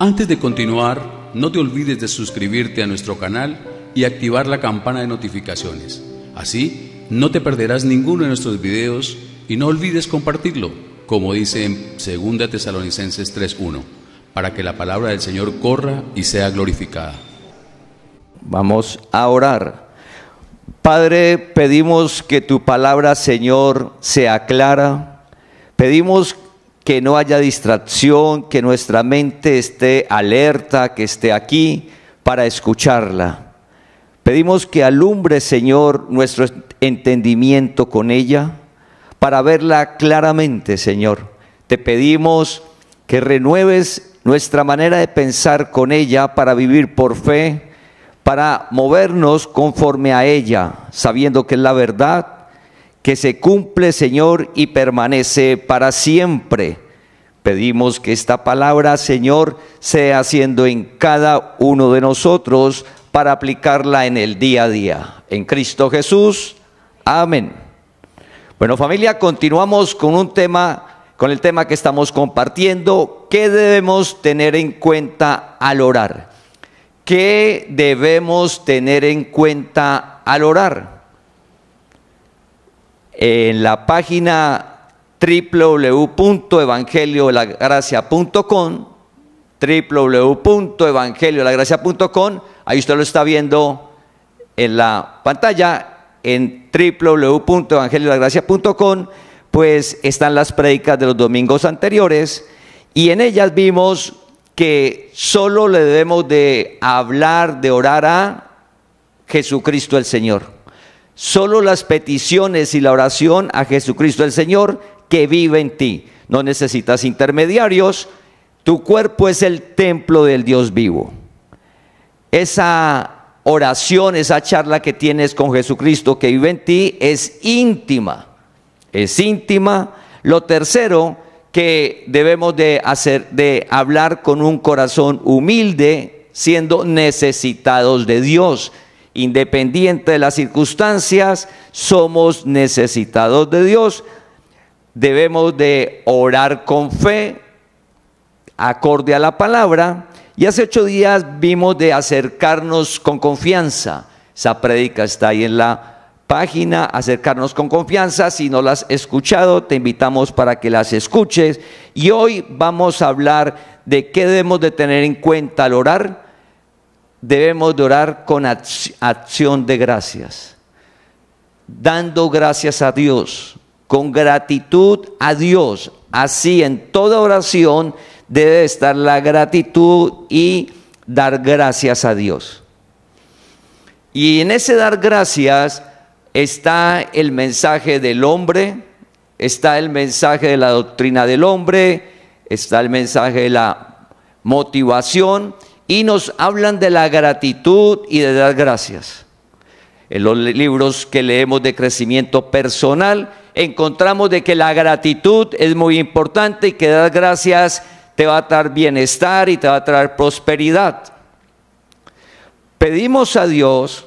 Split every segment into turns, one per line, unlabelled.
Antes de continuar, no te olvides de suscribirte a nuestro canal y activar la campana de notificaciones. Así, no te perderás ninguno de nuestros videos y no olvides compartirlo, como dice en 2 Tesalonicenses 3:1, para que la palabra del Señor corra y sea glorificada.
Vamos a orar. Padre, pedimos que tu palabra, Señor, sea clara. Pedimos que no haya distracción, que nuestra mente esté alerta, que esté aquí para escucharla. Pedimos que alumbre, Señor, nuestro entendimiento con ella, para verla claramente, Señor. Te pedimos que renueves nuestra manera de pensar con ella para vivir por fe, para movernos conforme a ella, sabiendo que es la verdad, que se cumple, Señor, y permanece para siempre. Pedimos que esta palabra, Señor, sea haciendo en cada uno de nosotros para aplicarla en el día a día. En Cristo Jesús, amén. Bueno, familia, continuamos con el tema que estamos compartiendo. ¿Qué debemos tener en cuenta al orar? ¿Qué debemos tener en cuenta al orar? En la página www.evangeliodelagracia.com, www.evangeliodelagracia.com, ahí usted lo está viendo en la pantalla, en www.evangeliodelagracia.com, pues están las prédicas de los domingos anteriores, y en ellas vimos que solo le debemos de hablar, de orar a Jesucristo el Señor. Solo las peticiones y la oración a Jesucristo el Señor que vive en ti. No necesitas intermediarios. Tu cuerpo es el templo del Dios vivo. Esa oración, esa charla que tienes con Jesucristo que vive en ti es íntima. Es íntima. Lo tercero que debemos de hacer, de hablar con un corazón humilde, siendo necesitados de Dios. Independiente de las circunstancias, somos necesitados de Dios. Debemos de orar con fe, acorde a la palabra. Y hace 8 días vimos de acercarnos con confianza. Esa prédica está ahí en la página, acercarnos con confianza. Si no las has escuchado, te invitamos para que las escuches. Y hoy vamos a hablar de qué debemos de tener en cuenta al orar. Debemos de orar con acción de gracias, dando gracias a Dios, con gratitud a Dios. Así en toda oración debe estar la gratitud y dar gracias a Dios. Y en ese dar gracias está el mensaje del hombre, está el mensaje de la doctrina del hombre, está el mensaje de la motivación, y nos hablan de la gratitud y de dar gracias. En los libros que leemos de crecimiento personal, encontramos de que la gratitud es muy importante y que dar gracias te va a dar bienestar y te va a traer prosperidad. Pedimos a Dios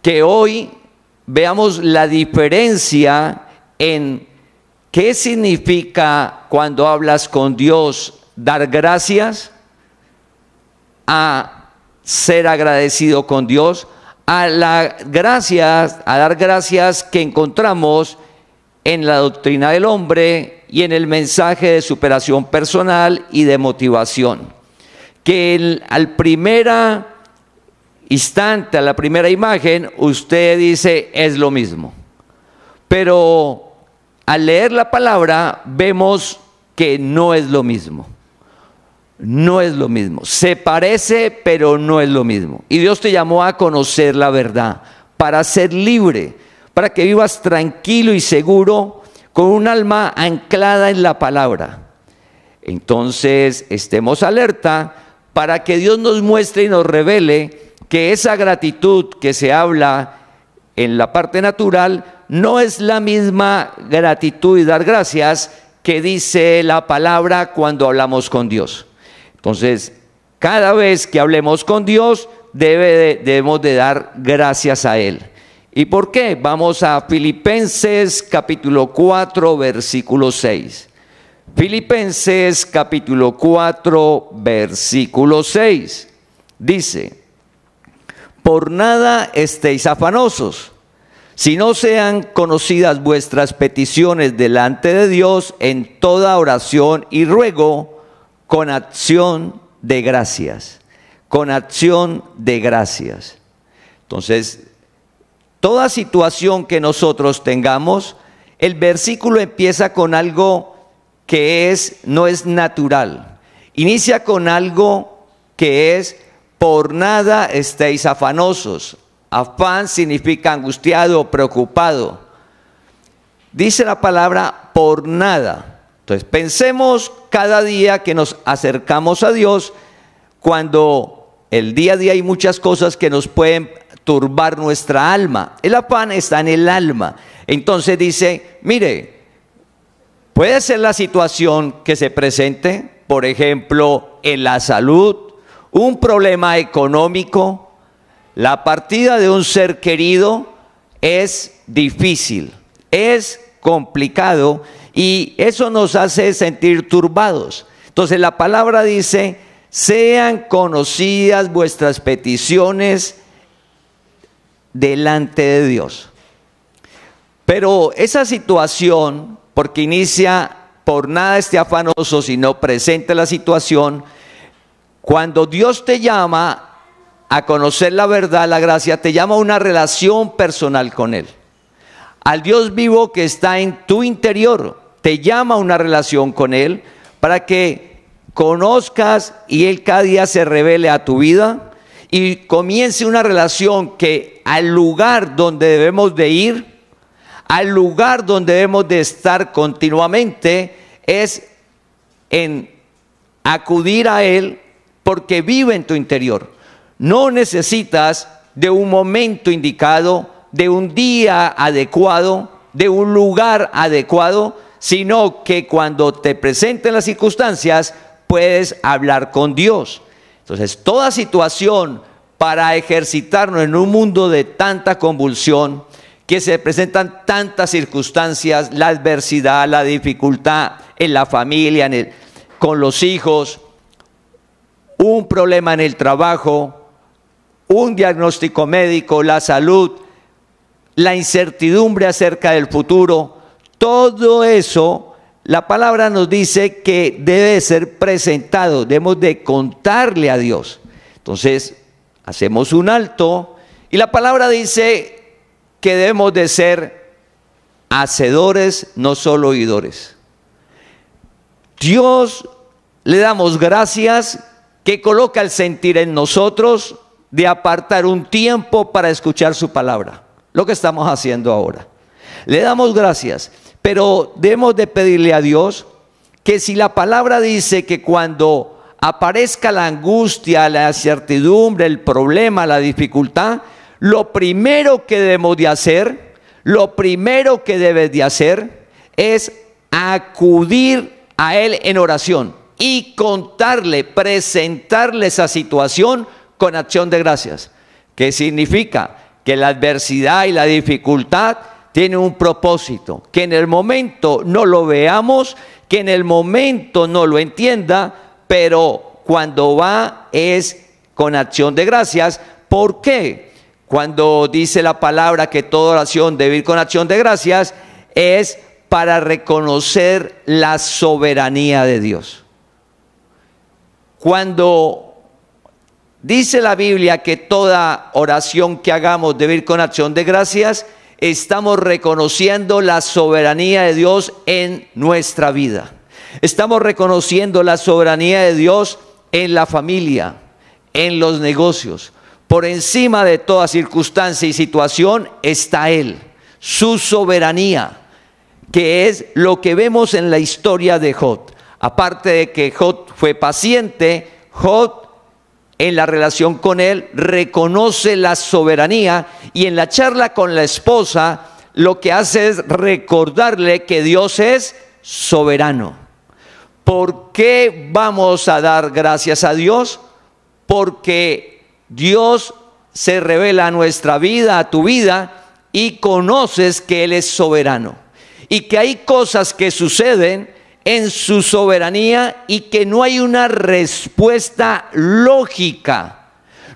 que hoy veamos la diferencia en qué significa cuando hablas con Dios dar gracias, a ser agradecido con Dios, a dar gracias que encontramos en la doctrina del hombre y en el mensaje de superación personal y de motivación. Que al primer instante, a la primera imagen, usted dice es lo mismo. Pero al leer la palabra vemos que no es lo mismo. No es lo mismo, se parece pero no es lo mismo. Y Dios te llamó a conocer la verdad, para ser libre, para que vivas tranquilo y seguro, con un alma anclada en la palabra. Entonces estemos alerta para que Dios nos muestre y nos revele que esa gratitud que se habla en la parte natural no es la misma gratitud y dar gracias que dice la palabra cuando hablamos con Dios. Entonces, cada vez que hablemos con Dios, debemos de dar gracias a Él. ¿Y por qué? Vamos a Filipenses capítulo 4, versículo 6. Filipenses capítulo 4, versículo 6. Dice: por nada estéis afanosos, si no sean conocidas vuestras peticiones delante de Dios en toda oración y ruego, con acción de gracias. Con acción de gracias. Entonces, toda situación que nosotros tengamos, el versículo empieza con algo que no es natural. Inicia con algo que es: por nada estéis afanosos. Afán significa angustiado, preocupado. Dice la palabra por nada. Entonces pensemos cada día que nos acercamos a Dios, cuando el día a día hay muchas cosas que nos pueden turbar nuestra alma. El afán está en el alma. Entonces dice, mire, puede ser la situación que se presente, por ejemplo, en la salud, un problema económico, la partida de un ser querido es difícil, es complicado y eso nos hace sentir turbados. Entonces la palabra dice: sean conocidas vuestras peticiones delante de Dios. Pero esa situación, porque inicia por nada esté afanoso, sino presente la situación, cuando Dios te llama a conocer la verdad, la gracia, te llama a una relación personal con Él. Al Dios vivo que está en tu interior, te llama a una relación con Él para que conozcas y Él cada día se revele a tu vida y comience una relación que al lugar donde debemos de ir, al lugar donde debemos de estar continuamente, es en acudir a Él porque vive en tu interior. No necesitas de un momento indicado, de un día adecuado, de un lugar adecuado, sino que cuando te presenten las circunstancias puedes hablar con Dios. Entonces, toda situación para ejercitarnos en un mundo de tanta convulsión, que se presentan tantas circunstancias, la adversidad, la dificultad en la familia, con los hijos, un problema en el trabajo, un diagnóstico médico, la salud, la incertidumbre acerca del futuro, todo eso, la palabra nos dice que debe ser presentado, debemos de contarle a Dios. Entonces, hacemos un alto y la palabra dice que debemos de ser hacedores, no solo oidores. Dios le damos gracias que coloca el sentir en nosotros de apartar un tiempo para escuchar su palabra, lo que estamos haciendo ahora. Le damos gracias, pero debemos de pedirle a Dios que si la palabra dice que cuando aparezca la angustia, la incertidumbre, el problema, la dificultad, lo primero que debemos de hacer, lo primero que debes de hacer es acudir a Él en oración y contarle, presentarle esa situación con acción de gracias. ¿Qué significa? Que la adversidad y la dificultad tienen un propósito, que en el momento no lo veamos, que en el momento no lo entienda, pero cuando va es con acción de gracias. ¿Por qué? Cuando dice la palabra que toda oración debe ir con acción de gracias, es para reconocer la soberanía de Dios. Cuando dice la Biblia que toda oración que hagamos debe ir con acción de gracias, estamos reconociendo la soberanía de Dios en nuestra vida. Estamos reconociendo la soberanía de Dios en la familia, en los negocios. Por encima de toda circunstancia y situación está Él, su soberanía, que es lo que vemos en la historia de Job. Aparte de que Job fue paciente, Job en la relación con Él reconoce la soberanía y en la charla con la esposa lo que hace es recordarle que Dios es soberano. ¿Por qué vamos a dar gracias a Dios? Porque Dios se revela a nuestra vida, a tu vida, y conoces que Él es soberano y que hay cosas que suceden en su soberanía y que no hay una respuesta lógica.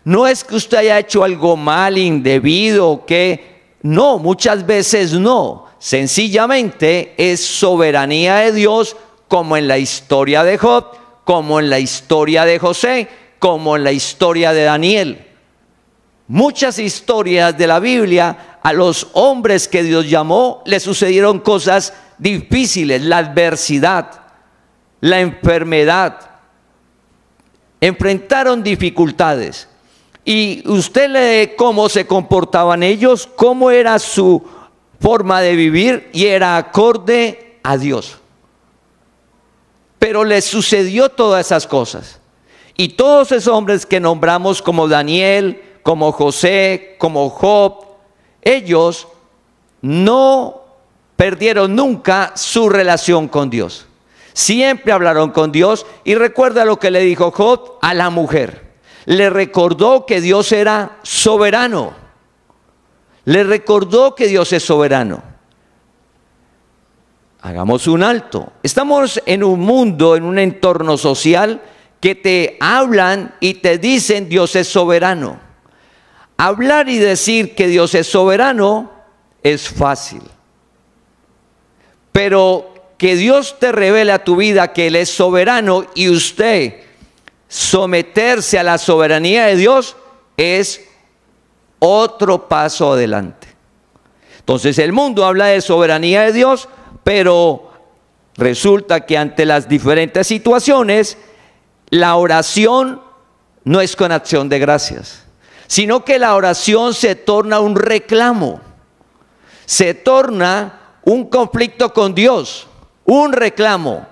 No es que usted haya hecho algo mal, indebido, o que no, muchas veces no. Sencillamente es soberanía de Dios, como en la historia de Job, como en la historia de José, como en la historia de Daniel. Muchas historias de la Biblia, a los hombres que Dios llamó, les sucedieron cosas difíciles, la adversidad, la enfermedad, enfrentaron dificultades. Y usted lee cómo se comportaban ellos, cómo era su forma de vivir, y era acorde a Dios. Pero les sucedió todas esas cosas. Y todos esos hombres que nombramos, como Daniel, como José, como Job, ellos no perdieron nunca su relación con Dios. Siempre hablaron con Dios. Y recuerda lo que le dijo Job a la mujer. Le recordó que Dios era soberano. Le recordó que Dios es soberano. Hagamos un alto. Estamos en un mundo, en un entorno social que te hablan y te dicen Dios es soberano. Hablar y decir que Dios es soberano es fácil. Pero que Dios te revele a tu vida que Él es soberano y usted someterse a la soberanía de Dios es otro paso adelante. Entonces el mundo habla de soberanía de Dios, pero resulta que ante las diferentes situaciones, la oración no es con acción de gracias, sino que la oración se torna un reclamo, se torna un conflicto con Dios, un reclamo.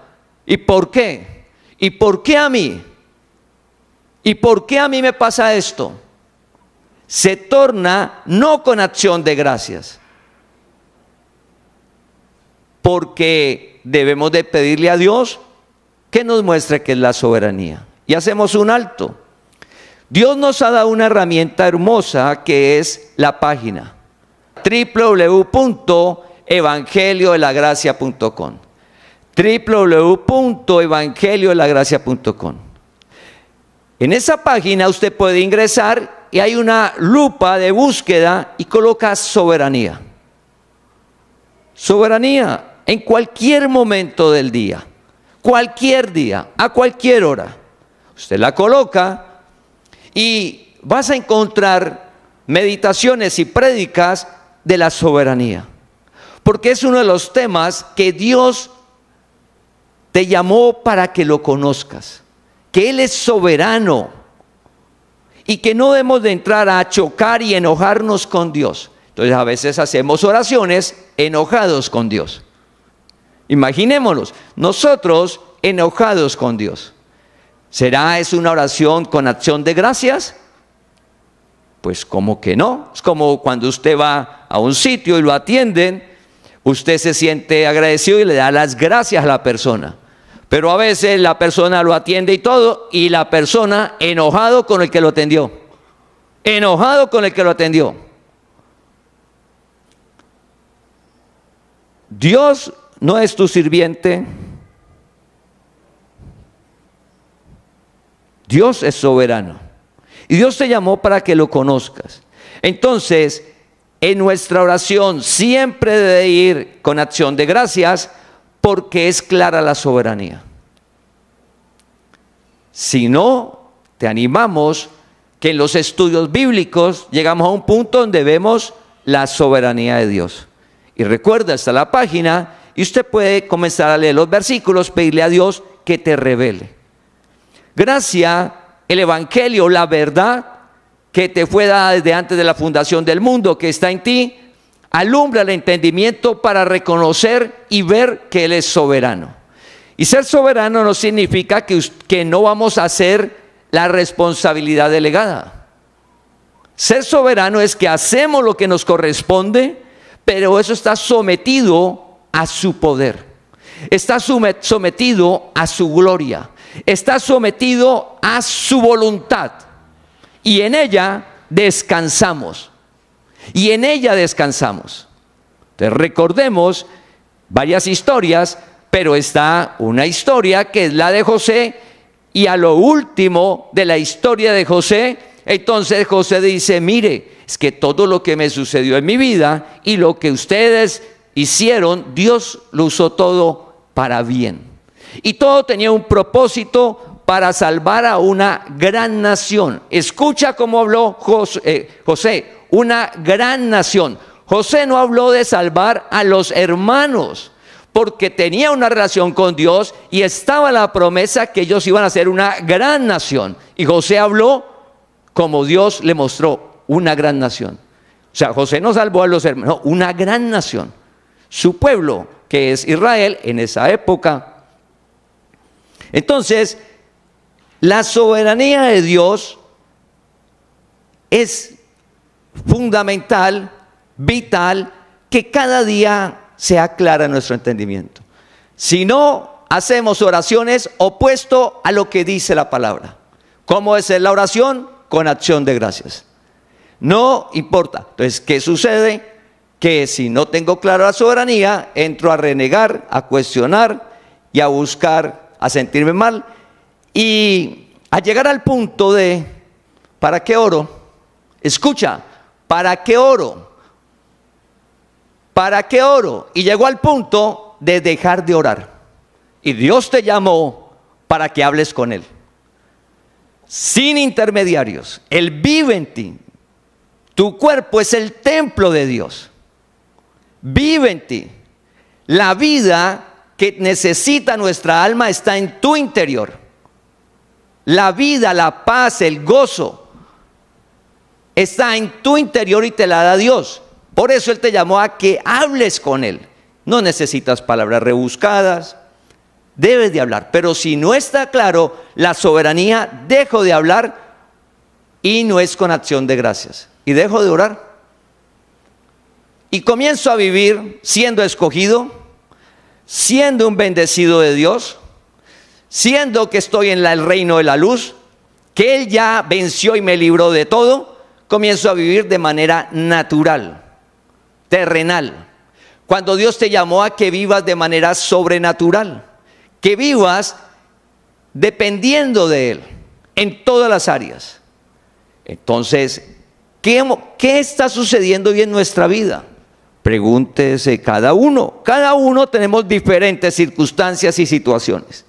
¿Y por qué? ¿Y por qué a mí? ¿Y por qué a mí me pasa esto? Se torna no con acción de gracias, porque debemos de pedirle a Dios que nos muestre qué es la soberanía. Y hacemos un alto. Dios nos ha dado una herramienta hermosa que es la página www.evangeliodelagracia.com, www.evangeliodelagracia.com. En esa página usted puede ingresar y hay una lupa de búsqueda y coloca soberanía. Soberanía en cualquier momento del día, cualquier día, a cualquier hora. Usted la coloca y vas a encontrar meditaciones y prédicas de la soberanía. Porque es uno de los temas que Dios te llamó para que lo conozcas. Que Él es soberano y que no debemos de entrar a chocar y enojarnos con Dios. Entonces a veces hacemos oraciones enojados con Dios. Imaginémonos, nosotros enojados con Dios. ¿Será es una oración con acción de gracias? Pues como que no. Es como cuando usted va a un sitio y lo atienden, usted se siente agradecido y le da las gracias a la persona. Pero a veces la persona lo atiende y todo, y la persona enojado con el que lo atendió. Enojado con el que lo atendió. Dios no es tu sirviente. Dios es soberano. Y Dios te llamó para que lo conozcas. Entonces, en nuestra oración siempre debe ir con acción de gracias, porque es clara la soberanía. Si no, te animamos que en los estudios bíblicos llegamos a un punto donde vemos la soberanía de Dios. Y recuerda, está la página y usted puede comenzar a leer los versículos, pedirle a Dios que te revele. Gracia, el Evangelio, la verdad que te fue dada desde antes de la fundación del mundo, que está en ti, alumbra el entendimiento para reconocer y ver que Él es soberano. Y ser soberano no significa que no vamos a hacer la responsabilidad delegada. Ser soberano es que hacemos lo que nos corresponde, pero eso está sometido a su poder. Está sometido a su gloria. Está sometido a su voluntad. Y en ella descansamos. Y en ella descansamos. Entonces recordemos varias historias pero está una historia que es la de José, y a lo último de la historia de José, entonces José dice, mire, es que todo lo que me sucedió en mi vida y lo que ustedes hicieron, Dios lo usó todo para bien. Y todo tenía un propósito para salvar a una gran nación. Escucha cómo habló José, una gran nación. José no habló de salvar a los hermanos, porque tenía una relación con Dios y estaba la promesa que ellos iban a ser una gran nación. Y José habló como Dios le mostró, una gran nación. O sea, José no salvó a los hermanos, no, una gran nación. Su pueblo, que es Israel, en esa época. Entonces, la soberanía de Dios es fundamental, vital, que cada día sea clara en nuestro entendimiento. Si no, hacemos oraciones opuesto a lo que dice la palabra. ¿Cómo es la oración? Con acción de gracias. No importa. Entonces, ¿qué sucede? Que si no tengo clara la soberanía, entro a renegar, a cuestionar y a buscar, a sentirme mal y a llegar al punto de, ¿para qué oro? Escucha, ¿para qué oro? ¿Para qué oro? Y llegó al punto de dejar de orar. Y Dios te llamó para que hables con Él. Sin intermediarios. Él vive en ti. Tu cuerpo es el templo de Dios. Vive en ti. La vida que necesita nuestra alma está en tu interior. La vida, la paz, el gozo está en tu interior y te la da Dios. Por eso Él te llamó a que hables con Él. No necesitas palabras rebuscadas, debes de hablar. Pero si no está claro la soberanía, dejo de hablar y no es con acción de gracias. Y dejo de orar. Y comienzo a vivir siendo escogido, siendo un bendecido de Dios, siendo que estoy en el reino de la luz, que Él ya venció y me libró de todo. Comienzo a vivir de manera natural, terrenal. Cuando Dios te llamó a que vivas de manera sobrenatural, que vivas dependiendo de Él en todas las áreas. Entonces, ¿qué está sucediendo hoy en nuestra vida? Pregúntese cada uno. Cada uno tenemos diferentes circunstancias y situaciones.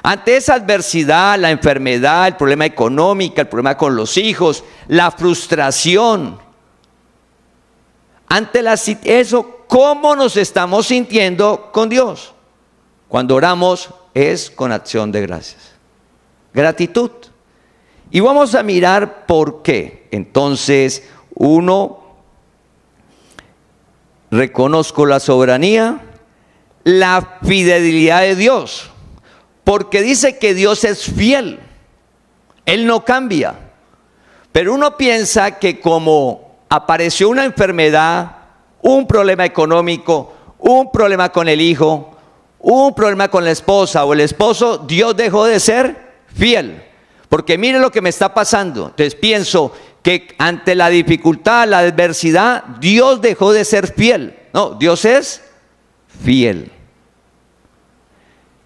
Ante esa adversidad, la enfermedad, el problema económico, el problema con los hijos, la frustración, ante eso, ¿cómo nos estamos sintiendo con Dios? Cuando oramos es con acción de gracias. Gratitud. Y vamos a mirar por qué. Entonces, reconozco la soberanía, la fidelidad de Dios. Porque dice que Dios es fiel. Él no cambia. Pero uno piensa que como apareció una enfermedad, un problema económico, un problema con el hijo, un problema con la esposa o el esposo, Dios dejó de ser fiel. Porque mire lo que me está pasando. Entonces pienso que ante la dificultad, la adversidad, Dios dejó de ser fiel. No, Dios es fiel.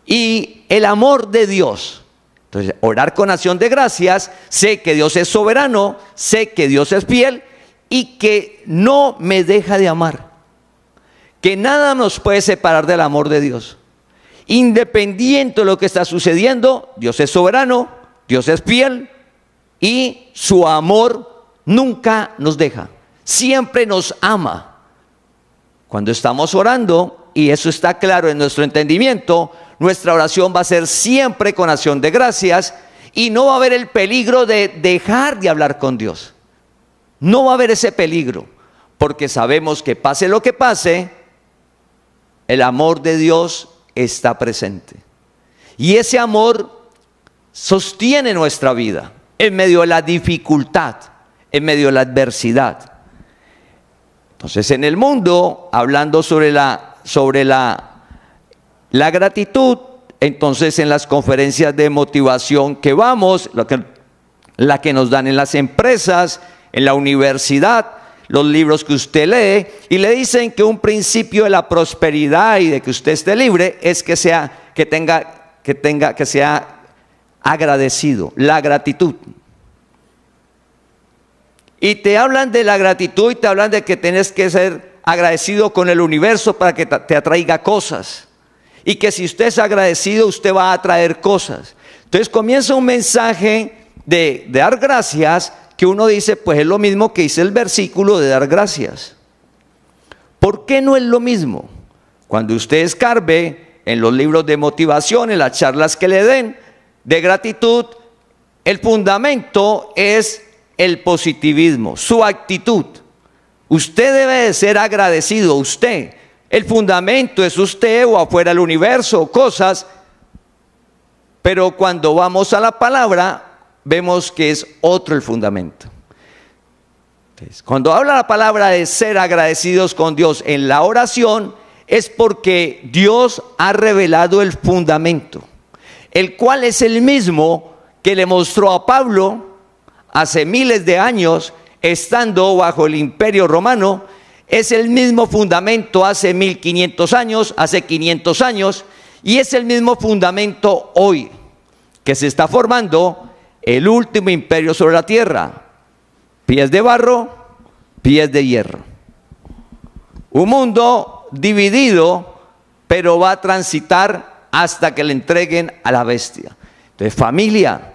Y el amor de Dios. Entonces, orar con acción de gracias, sé que Dios es soberano, sé que Dios es fiel y que no me deja de amar. Que nada nos puede separar del amor de Dios. Independiente de lo que está sucediendo, Dios es soberano, Dios es fiel y su amor nunca nos deja. Siempre nos ama. Cuando estamos orando, y eso está claro en nuestro entendimiento, nuestra oración va a ser siempre con acción de gracias y no va a haber el peligro de dejar de hablar con Dios. No va a haber ese peligro, porque sabemos que pase lo que pase, el amor de Dios está presente. Y ese amor sostiene nuestra vida en medio de la dificultad, en medio de la adversidad. Entonces, en el mundo, hablando sobre la gratitud, entonces en las conferencias de motivación que vamos, la que nos dan en las empresas, en la universidad, los libros que usted lee, y le dicen que un principio de la prosperidad y de que usted esté libre es que sea agradecido, la gratitud. Y te hablan de la gratitud y te hablan de que tienes que ser agradecido con el universo para que te atraiga cosas. Y que si usted es agradecido, usted va a atraer cosas. Entonces comienza un mensaje de dar gracias, que uno dice, pues es lo mismo que dice el versículo de dar gracias. ¿Por qué no es lo mismo? Cuando usted escarbe en los libros de motivación, en las charlas que le den de gratitud, el fundamento es el positivismo, su actitud. Usted debe de ser agradecido, usted. El fundamento es usted o afuera el universo o cosas, pero cuando vamos a la palabra, vemos que es otro el fundamento. Entonces, cuando habla la palabra de ser agradecidos con Dios en la oración, es porque Dios ha revelado el fundamento, el cual es el mismo que le mostró a Pablo hace miles de años, estando bajo el imperio romano. Es el mismo fundamento hace 1500 años, hace 500 años, y es el mismo fundamento hoy, que se está formando el último imperio sobre la tierra. Pies de barro, pies de hierro. Un mundo dividido, pero va a transitar hasta que le entreguen a la bestia. Entonces, familia,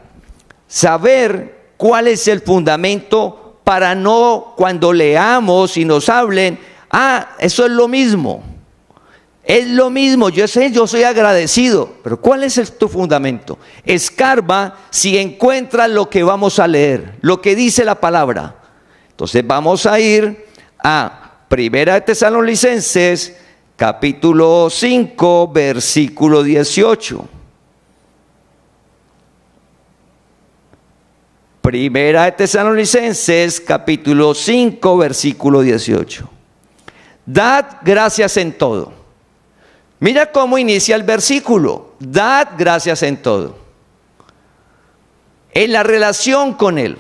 saber cuál es el fundamento para no, cuando leamos y nos hablen, eso es lo mismo. Es lo mismo, yo soy agradecido, pero ¿cuál es tu fundamento? Escarba si encuentras lo que vamos a leer, lo que dice la palabra. Entonces vamos a ir a Primera de Tesalonicenses, capítulo 5, versículo 18. Primera de Tesalonicenses, capítulo 5, versículo 18. Dad gracias en todo. Mira cómo inicia el versículo. Dad gracias en todo. En la relación con Él.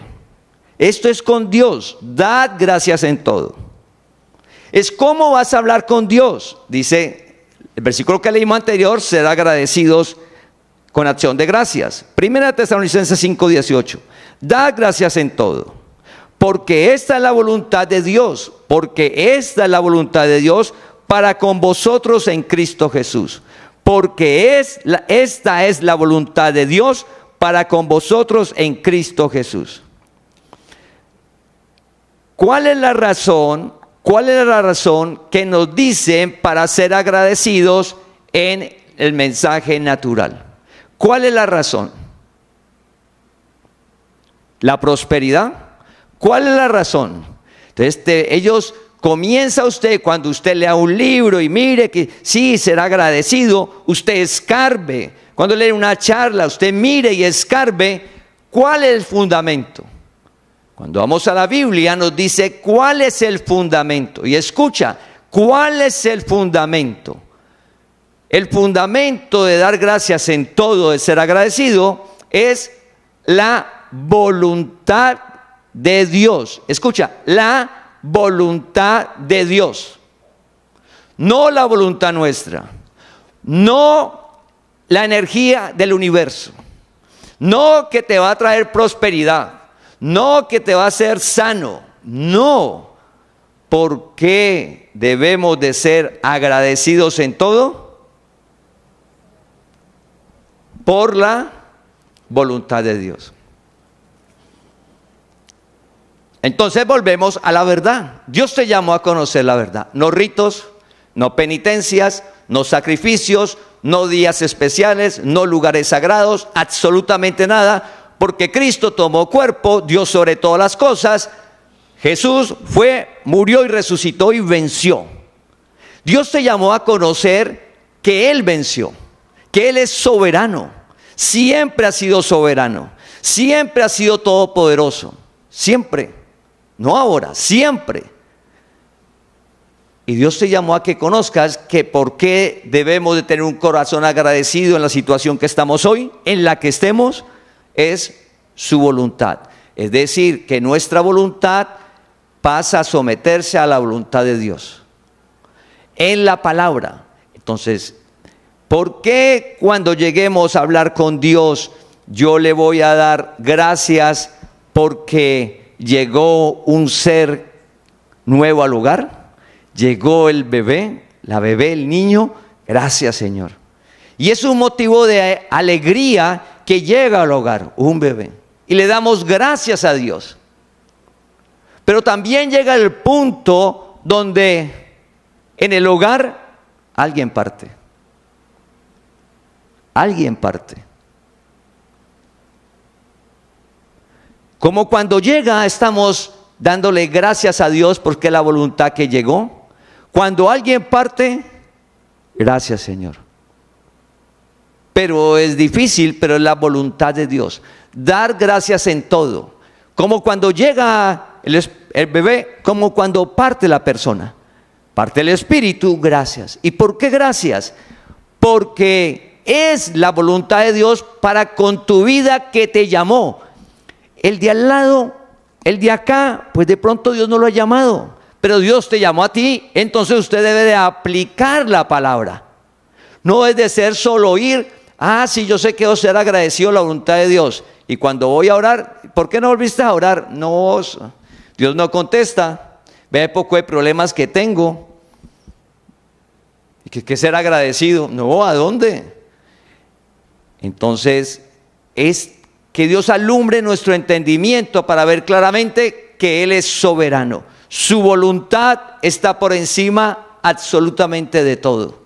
Esto es con Dios. Dad gracias en todo. Es cómo vas a hablar con Dios. Dice el versículo que leímos anterior, ser agradecidos con acción de gracias. Primera de Tesalonicenses 5, 18. Dad gracias en todo. Porque esta es la voluntad de Dios. Porque esta es la voluntad de Dios para con vosotros en Cristo Jesús. Porque esta es la voluntad de Dios para con vosotros en Cristo Jesús. ¿Cuál es la razón? ¿Cuál es la razón que nos dicen para ser agradecidos en el mensaje natural? ¿Cuál es la razón? ¿La prosperidad? ¿Cuál es la razón? Entonces ellos comienza usted, cuando usted lea un libro y mire que sí, será agradecido, usted escarbe. Cuando lee una charla, usted mire y escarbe. ¿Cuál es el fundamento? Cuando vamos a la Biblia nos dice cuál es el fundamento. Y escucha, ¿cuál es el fundamento? El fundamento de dar gracias en todo, de ser agradecido, es la voluntad de Dios. Escucha, la voluntad de Dios, no la voluntad nuestra, no la energía del universo, no que te va a traer prosperidad, no que te va a hacer sano, no. ¿Por qué debemos de ser agradecidos en todo? Por la voluntad de Dios. Entonces volvemos a la verdad. Dios te llamó a conocer la verdad. No ritos, no penitencias, no sacrificios, no días especiales, no lugares sagrados, absolutamente nada, porque Cristo tomó cuerpo, Dios sobre todas las cosas. Jesús fue, murió y resucitó y venció. Dios te llamó a conocer que Él venció, que Él es soberano. Siempre ha sido soberano, siempre ha sido todopoderoso, siempre. No ahora, siempre. Y Dios te llamó a que conozcas que por qué debemos de tener un corazón agradecido en la situación que estamos hoy, en la que estemos, es su voluntad. Es decir, que nuestra voluntad pasa a someterse a la voluntad de Dios en la palabra. Entonces, ¿por qué cuando lleguemos a hablar con Dios yo le voy a dar gracias porque llegó un ser nuevo al hogar? Llegó el bebé, la bebé, el niño. Gracias, Señor. Y es un motivo de alegría que llega al hogar un bebé. Y le damos gracias a Dios. Pero también llega el punto donde en el hogar alguien parte. Alguien parte. Como cuando llega, estamos dándole gracias a Dios porque es la voluntad que llegó. Cuando alguien parte, gracias, Señor. Pero es difícil, pero es la voluntad de Dios. Dar gracias en todo. Como cuando llega el bebé, como cuando parte la persona. Parte el espíritu, gracias. ¿Y por qué gracias? Porque es la voluntad de Dios para con tu vida que te llamó. El de al lado, el de acá, pues de pronto Dios no lo ha llamado, pero Dios te llamó a ti, entonces usted debe de aplicar la palabra. No es de ser solo oír, sí, yo sé que debo ser agradecido a la voluntad de Dios. Y cuando voy a orar, ¿por qué no volviste a orar? No, Dios no contesta. Ve poco de problemas que tengo. ¿Y que ser agradecido? No, ¿a dónde? Entonces, es que Dios alumbre nuestro entendimiento para ver claramente que Él es soberano. Su voluntad está por encima absolutamente de todo.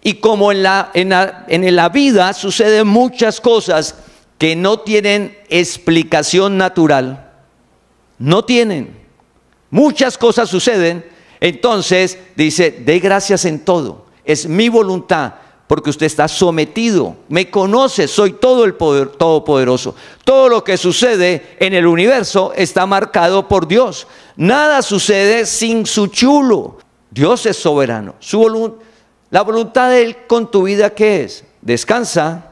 Y como en la vida suceden muchas cosas que no tienen explicación natural, no tienen. Muchas cosas suceden, entonces dice, dé gracias en todo. Es mi voluntad, porque usted está sometido, me conoce, soy todopoderoso. Todo lo que sucede en el universo está marcado por Dios. Nada sucede sin su chulo. Dios es soberano. La voluntad de Él con tu vida, ¿qué es? Descansa.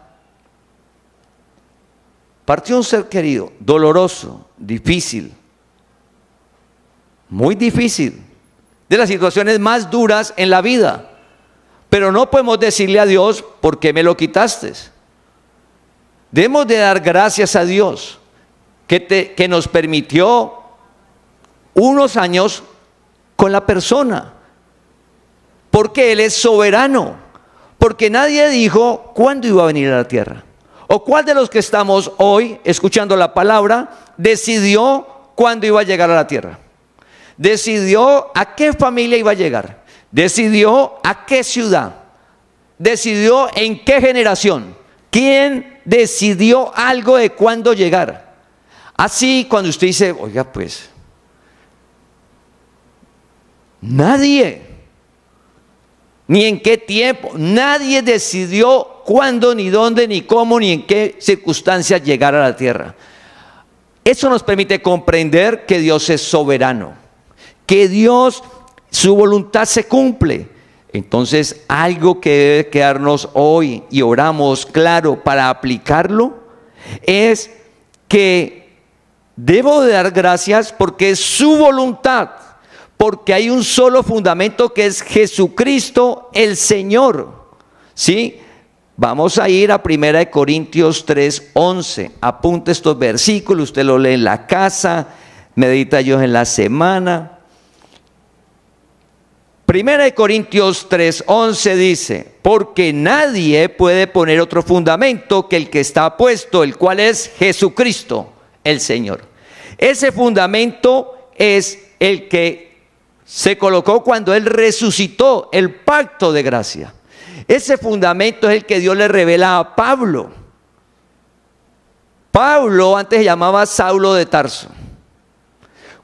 Partió un ser querido, doloroso, difícil, muy difícil, de las situaciones más duras en la vida. Pero no podemos decirle a Dios, ¿por qué me lo quitaste? Debemos de dar gracias a Dios que nos permitió unos años con la persona, porque Él es soberano, porque nadie dijo cuándo iba a venir a la tierra, o cuál de los que estamos hoy escuchando la palabra decidió cuándo iba a llegar a la tierra, decidió a qué familia iba a llegar, decidió a qué ciudad, decidió en qué generación. ¿Quién decidió algo de cuándo llegar? Así cuando usted dice, oiga pues, nadie, ni en qué tiempo, nadie decidió cuándo, ni dónde, ni cómo, ni en qué circunstancias llegar a la tierra. Eso nos permite comprender que Dios es soberano, que Dios, su voluntad se cumple. Entonces, algo que debe quedarnos hoy y oramos claro para aplicarlo es que debo de dar gracias porque es su voluntad, porque hay un solo fundamento que es Jesucristo el Señor. ¿Sí? Vamos a ir a 1 Corintios 3:11. Apunte estos versículos, usted lo lee en la casa, medita yo en la semana. 1 Corintios 3:11 dice, porque nadie puede poner otro fundamento que el que está puesto, el cual es Jesucristo, el Señor. Ese fundamento es el que se colocó cuando Él resucitó, el pacto de gracia. Ese fundamento es el que Dios le revela a Pablo. Pablo antes se llamaba Saulo de Tarso.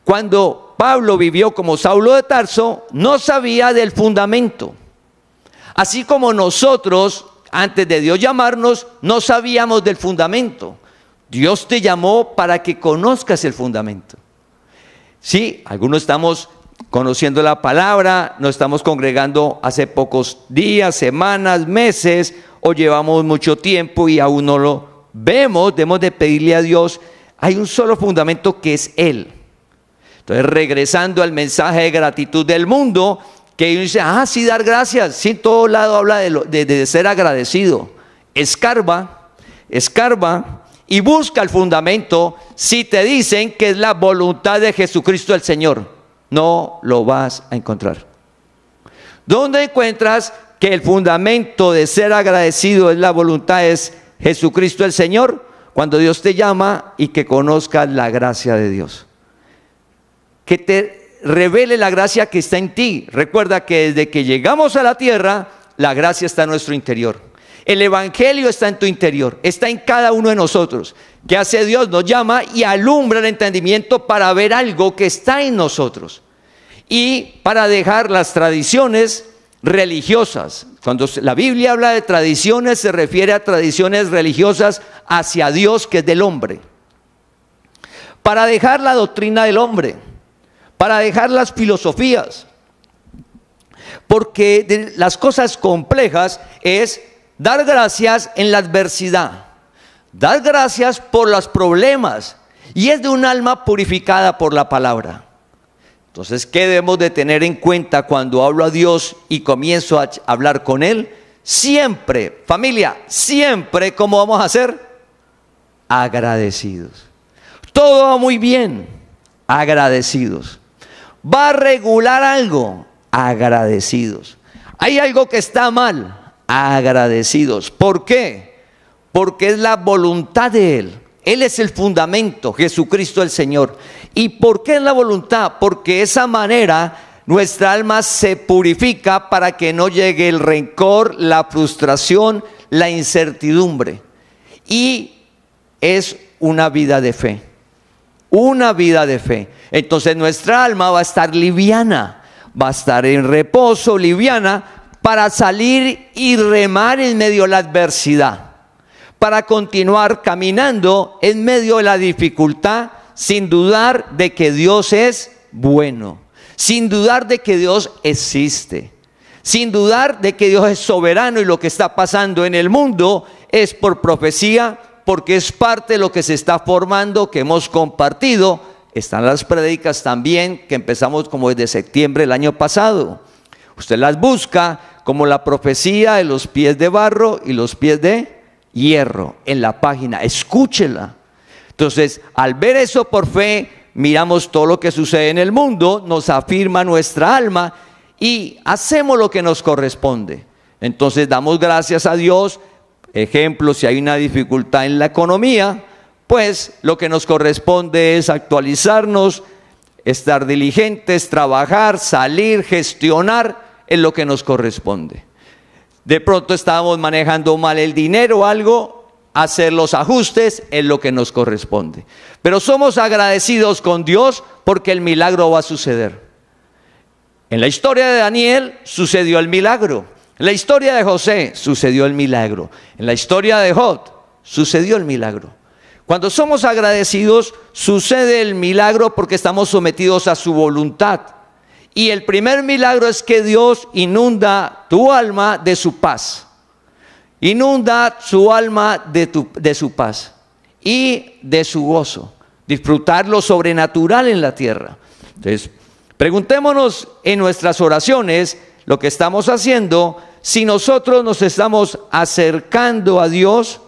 Cuando Pablo vivió como Saulo de Tarso, no sabía del fundamento. Así como nosotros, antes de Dios llamarnos, no sabíamos del fundamento. Dios te llamó para que conozcas el fundamento. Sí, algunos estamos conociendo la palabra, nos estamos congregando hace pocos días, semanas, meses, o llevamos mucho tiempo y aún no lo vemos. Debemos de pedirle a Dios, hay un solo fundamento que es Él. Entonces, regresando al mensaje de gratitud del mundo, que uno dice, sí, dar gracias. Sí, en todo lado habla de ser agradecido. Escarba y busca el fundamento. Si te dicen que es la voluntad de Jesucristo el Señor, no lo vas a encontrar. ¿Dónde encuentras que el fundamento de ser agradecido es la voluntad es Jesucristo el Señor? Cuando Dios te llama y que conozcas la gracia de Dios, que te revele la gracia que está en ti. Recuerda que desde que llegamos a la tierra, la gracia está en nuestro interior. El evangelio está en tu interior, está en cada uno de nosotros. ¿Qué hace Dios? Nos llama y alumbra el entendimiento para ver algo que está en nosotros y para dejar las tradiciones religiosas. Cuando la Biblia habla de tradiciones, se refiere a tradiciones religiosas hacia Dios, que es del hombre. Para dejar la doctrina del hombre, para dejar las filosofías, porque de las cosas complejas es dar gracias en la adversidad, dar gracias por los problemas, y es de un alma purificada por la palabra. Entonces, ¿qué debemos de tener en cuenta cuando hablo a Dios y comienzo a hablar con Él? Siempre, familia, siempre, ¿cómo vamos a hacer? Agradecidos. Todo va muy bien, agradecidos. Va a regular algo, agradecidos. Hay algo que está mal, agradecidos. ¿Por qué? Porque es la voluntad de Él. Él es el fundamento, Jesucristo el Señor. ¿Y por qué es la voluntad? Porque de esa manera nuestra alma se purifica para que no llegue el rencor, la frustración, la incertidumbre. Y es una vida de fe. Una vida de fe. Entonces nuestra alma va a estar liviana, va a estar en reposo, liviana, para salir y remar en medio de la adversidad, para continuar caminando en medio de la dificultad, sin dudar de que Dios es bueno, sin dudar de que Dios existe, sin dudar de que Dios es soberano y lo que está pasando en el mundo es por profecía, porque es parte de lo que se está formando, que hemos compartido. Están las prédicas también, que empezamos como desde septiembre del año pasado. Usted las busca como la profecía de los pies de barro y los pies de hierro en la página, escúchela. Entonces, al ver eso por fe, miramos todo lo que sucede en el mundo, nos afirma nuestra alma y hacemos lo que nos corresponde. Entonces damos gracias a Dios. Ejemplo, si hay una dificultad en la economía, pues lo que nos corresponde es actualizarnos, estar diligentes, trabajar, salir, gestionar en lo que nos corresponde. De pronto estábamos manejando mal el dinero o algo, hacer los ajustes en lo que nos corresponde. Pero somos agradecidos con Dios porque el milagro va a suceder. En la historia de Daniel sucedió el milagro. En la historia de José sucedió el milagro. En la historia de Job sucedió el milagro. Cuando somos agradecidos sucede el milagro porque estamos sometidos a su voluntad. Y el primer milagro es que Dios inunda tu alma de su paz. Inunda su alma de su paz y de su gozo. Disfrutar lo sobrenatural en la tierra. Entonces, preguntémonos en nuestras oraciones lo que estamos haciendo, si nosotros nos estamos acercando a Dios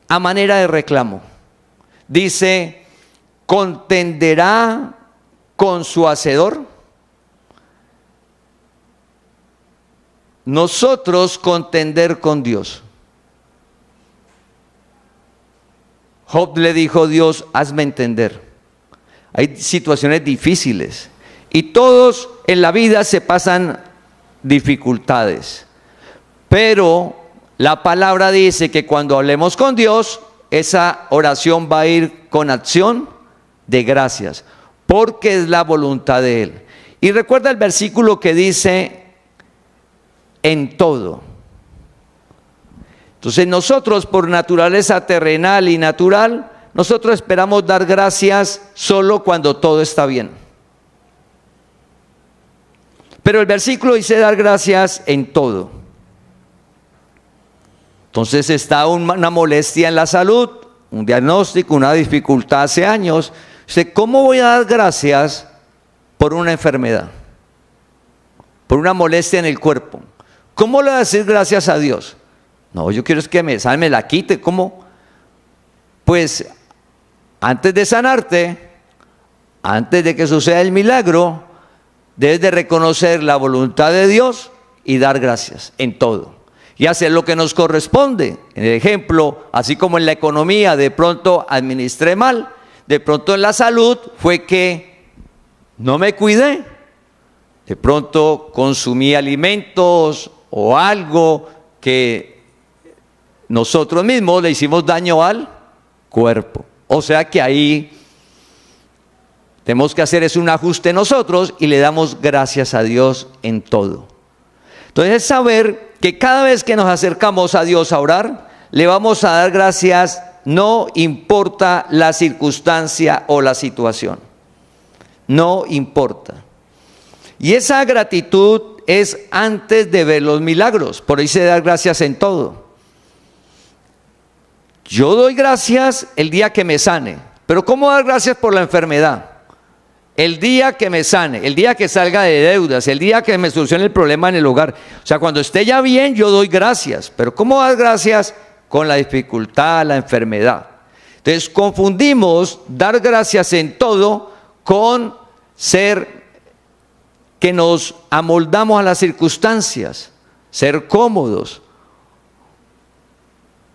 a manera de reclamo. Dice, ¿contenderá con su hacedor? Nosotros contender con Dios. Job le dijo a Dios, hazme entender. Hay situaciones difíciles y todos en la vida se pasan dificultades, pero la palabra dice que cuando hablemos con Dios, esa oración va a ir con acción de gracias, porque es la voluntad de Él. Y recuerda el versículo que dice, en todo. Entonces nosotros, por naturaleza terrenal y natural, nosotros esperamos dar gracias solo cuando todo está bien. Pero el versículo dice dar gracias en todo. Entonces está una molestia en la salud, un diagnóstico, una dificultad hace años. ¿Cómo voy a dar gracias por una enfermedad? Por una molestia en el cuerpo. ¿Cómo le voy a decir gracias a Dios? No, yo quiero es que me sane, me la quite. ¿Cómo? Pues antes de sanarte, antes de que suceda el milagro, debes de reconocer la voluntad de Dios y dar gracias en todo. Y hacer lo que nos corresponde. En el ejemplo, así como en la economía, de pronto administré mal, de pronto en la salud fue que no me cuidé. De pronto consumí alimentos o algo que nosotros mismos le hicimos daño al cuerpo. O sea que ahí tenemos que hacer es un ajuste nosotros y le damos gracias a Dios en todo. Entonces es saber que cada vez que nos acercamos a Dios a orar, le vamos a dar gracias, no importa la circunstancia o la situación. No importa. Y esa gratitud es antes de ver los milagros. Por ahí se da gracias en todo. Yo doy gracias el día que me sane. Pero ¿cómo dar gracias por la enfermedad? El día que me sane, el día que salga de deudas, el día que me solucione el problema en el hogar. O sea, cuando esté ya bien, yo doy gracias. Pero ¿cómo dar gracias? Con la dificultad, la enfermedad. Entonces confundimos dar gracias en todo con ser que nos amoldamos a las circunstancias, ser cómodos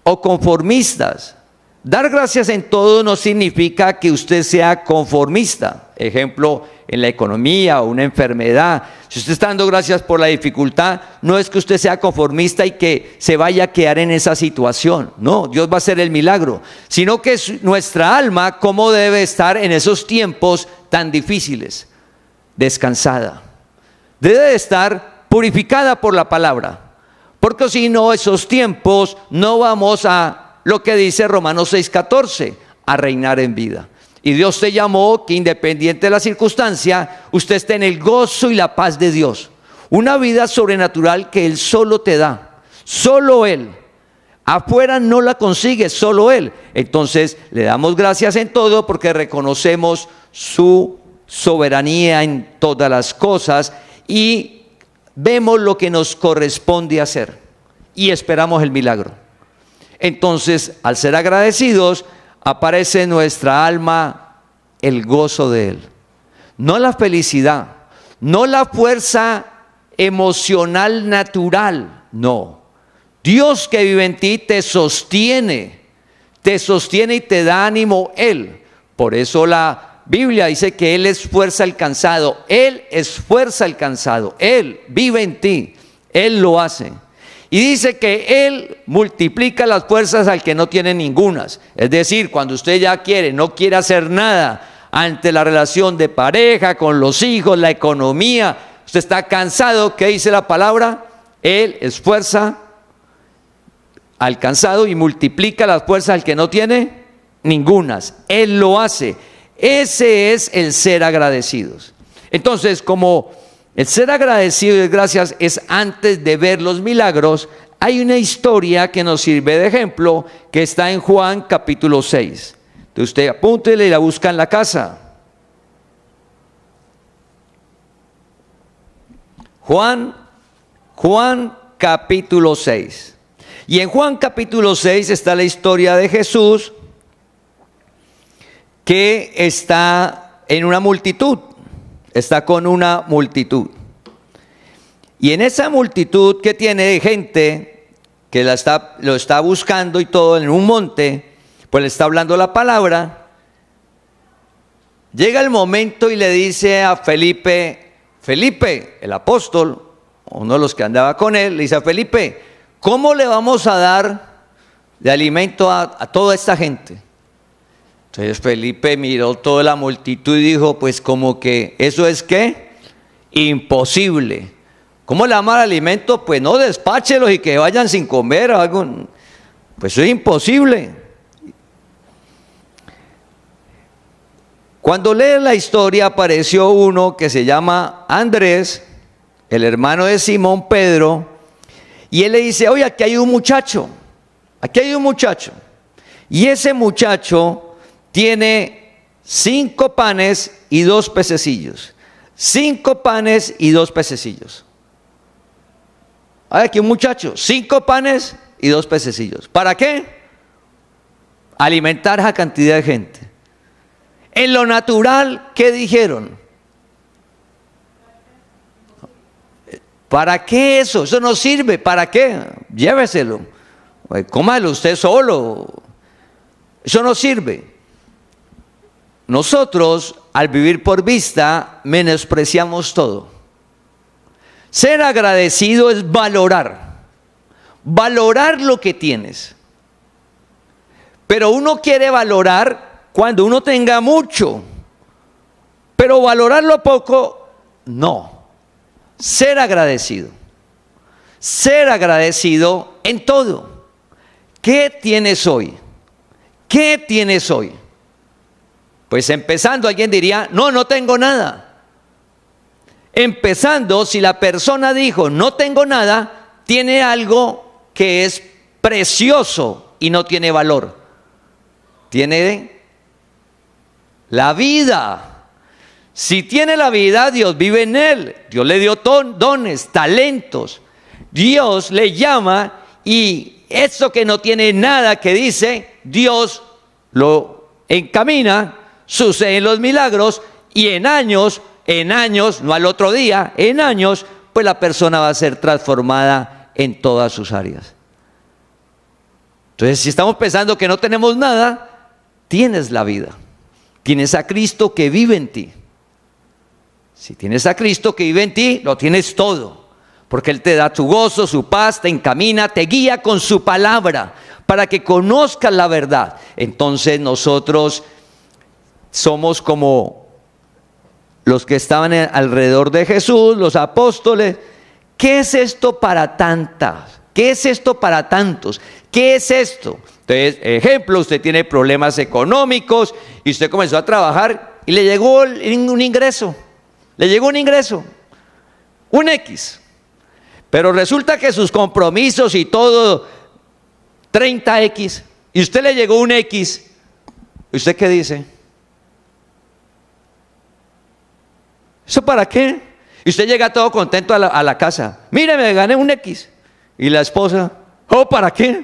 o conformistas. Dar gracias en todo no significa que usted sea conformista. Ejemplo, en la economía o una enfermedad. Si usted está dando gracias por la dificultad, no es que usted sea conformista y que se vaya a quedar en esa situación. No, Dios va a hacer el milagro. Sino que es nuestra alma, cómo debe estar en esos tiempos tan difíciles. Descansada. Debe estar purificada por la palabra. Porque si no, esos tiempos no vamos a lo que dice Romanos 6:14, a reinar en vida. Y Dios te llamó que independiente de la circunstancia, usted esté en el gozo y la paz de Dios. Una vida sobrenatural que Él solo te da. Solo Él. Afuera no la consigue, solo Él. Entonces le damos gracias en todo porque reconocemos su soberanía en todas las cosas y vemos lo que nos corresponde hacer y esperamos el milagro. Entonces, al ser agradecidos, aparece en nuestra alma el gozo de Él. No la felicidad, no la fuerza emocional natural, no. Dios que vive en ti te sostiene y te da ánimo Él. Por eso la Biblia dice que Él esfuerza al cansado. Él esfuerza al cansado. Él vive en ti. Él lo hace. Y dice que Él multiplica las fuerzas al que no tiene ningunas. Es decir, cuando usted ya no quiere hacer nada ante la relación de pareja, con los hijos, la economía, usted está cansado, ¿qué dice la palabra? Él esfuerza al cansado y multiplica las fuerzas al que no tiene ningunas. Él lo hace. Ese es el ser agradecidos. Entonces, como el ser agradecido y gracias es antes de ver los milagros, hay una historia que nos sirve de ejemplo que está en Juan capítulo 6. Entonces usted apúntele y la busca en la casa. Juan capítulo 6. Y en Juan capítulo 6 está la historia de Jesús que está en una multitud. Está con una multitud. Y en esa multitud que tiene de gente que lo está buscando y todo en un monte, pues le está hablando la palabra. Llega el momento y le dice a Felipe, el apóstol, uno de los que andaba con él, le dice a Felipe, ¿cómo le vamos a dar de alimento a toda esta gente? Entonces Felipe miró toda la multitud y dijo, pues como que eso es ¿qué? Imposible. ¿Cómo le vamos a dar alimento? Pues no, despáchelos y que vayan sin comer o algo. Pues eso es imposible. Cuando lee la historia apareció uno que se llama Andrés, el hermano de Simón Pedro, y él le dice, oye, aquí hay un muchacho. Y ese muchacho tiene 5 panes y 2 pececillos. 5 panes y 2 pececillos. Hay aquí un muchacho, 5 panes y 2 pececillos. ¿Para qué? Alimentar a esa cantidad de gente. En lo natural, ¿qué dijeron? ¿Para qué eso? Eso no sirve. ¿Para qué? Lléveselo. Cómalo usted solo. Eso no sirve. Nosotros, al vivir por vista, menospreciamos todo. Ser agradecido es valorar. Valorar lo que tienes. Pero uno quiere valorar cuando uno tenga mucho. Pero valorar lo poco, no. Ser agradecido. Ser agradecido en todo. ¿Qué tienes hoy? ¿Qué tienes hoy? Pues empezando, alguien diría, no tengo nada. Empezando, si la persona dijo, no tengo nada, tiene algo que es precioso y no tiene valor. Tiene la vida. Si tiene la vida, Dios vive en él. Dios le dio dones, talentos. Dios le llama y eso que no tiene nada que dice, Dios lo encamina, suceden los milagros y en años, no al otro día, en años, pues la persona va a ser transformada en todas sus áreas. Entonces, si estamos pensando que no tenemos nada, tienes la vida. Tienes a Cristo que vive en ti. Si tienes a Cristo que vive en ti, lo tienes todo. Porque Él te da tu gozo, su paz, te encamina, te guía con su palabra para que conozcas la verdad. Entonces nosotros somos como los que estaban alrededor de Jesús, los apóstoles. ¿Qué es esto para tantas? ¿Qué es esto para tantos? ¿Qué es esto? Entonces, ejemplo, usted tiene problemas económicos y usted comenzó a trabajar y le llegó un ingreso. Le llegó un ingreso, un X. Pero resulta que sus compromisos y todo, 30X, y usted le llegó un X. ¿Y usted qué dice? ¿Eso para qué? Y usted llega todo contento a la casa. Mire, me gané un X. Y la esposa, ¿para qué?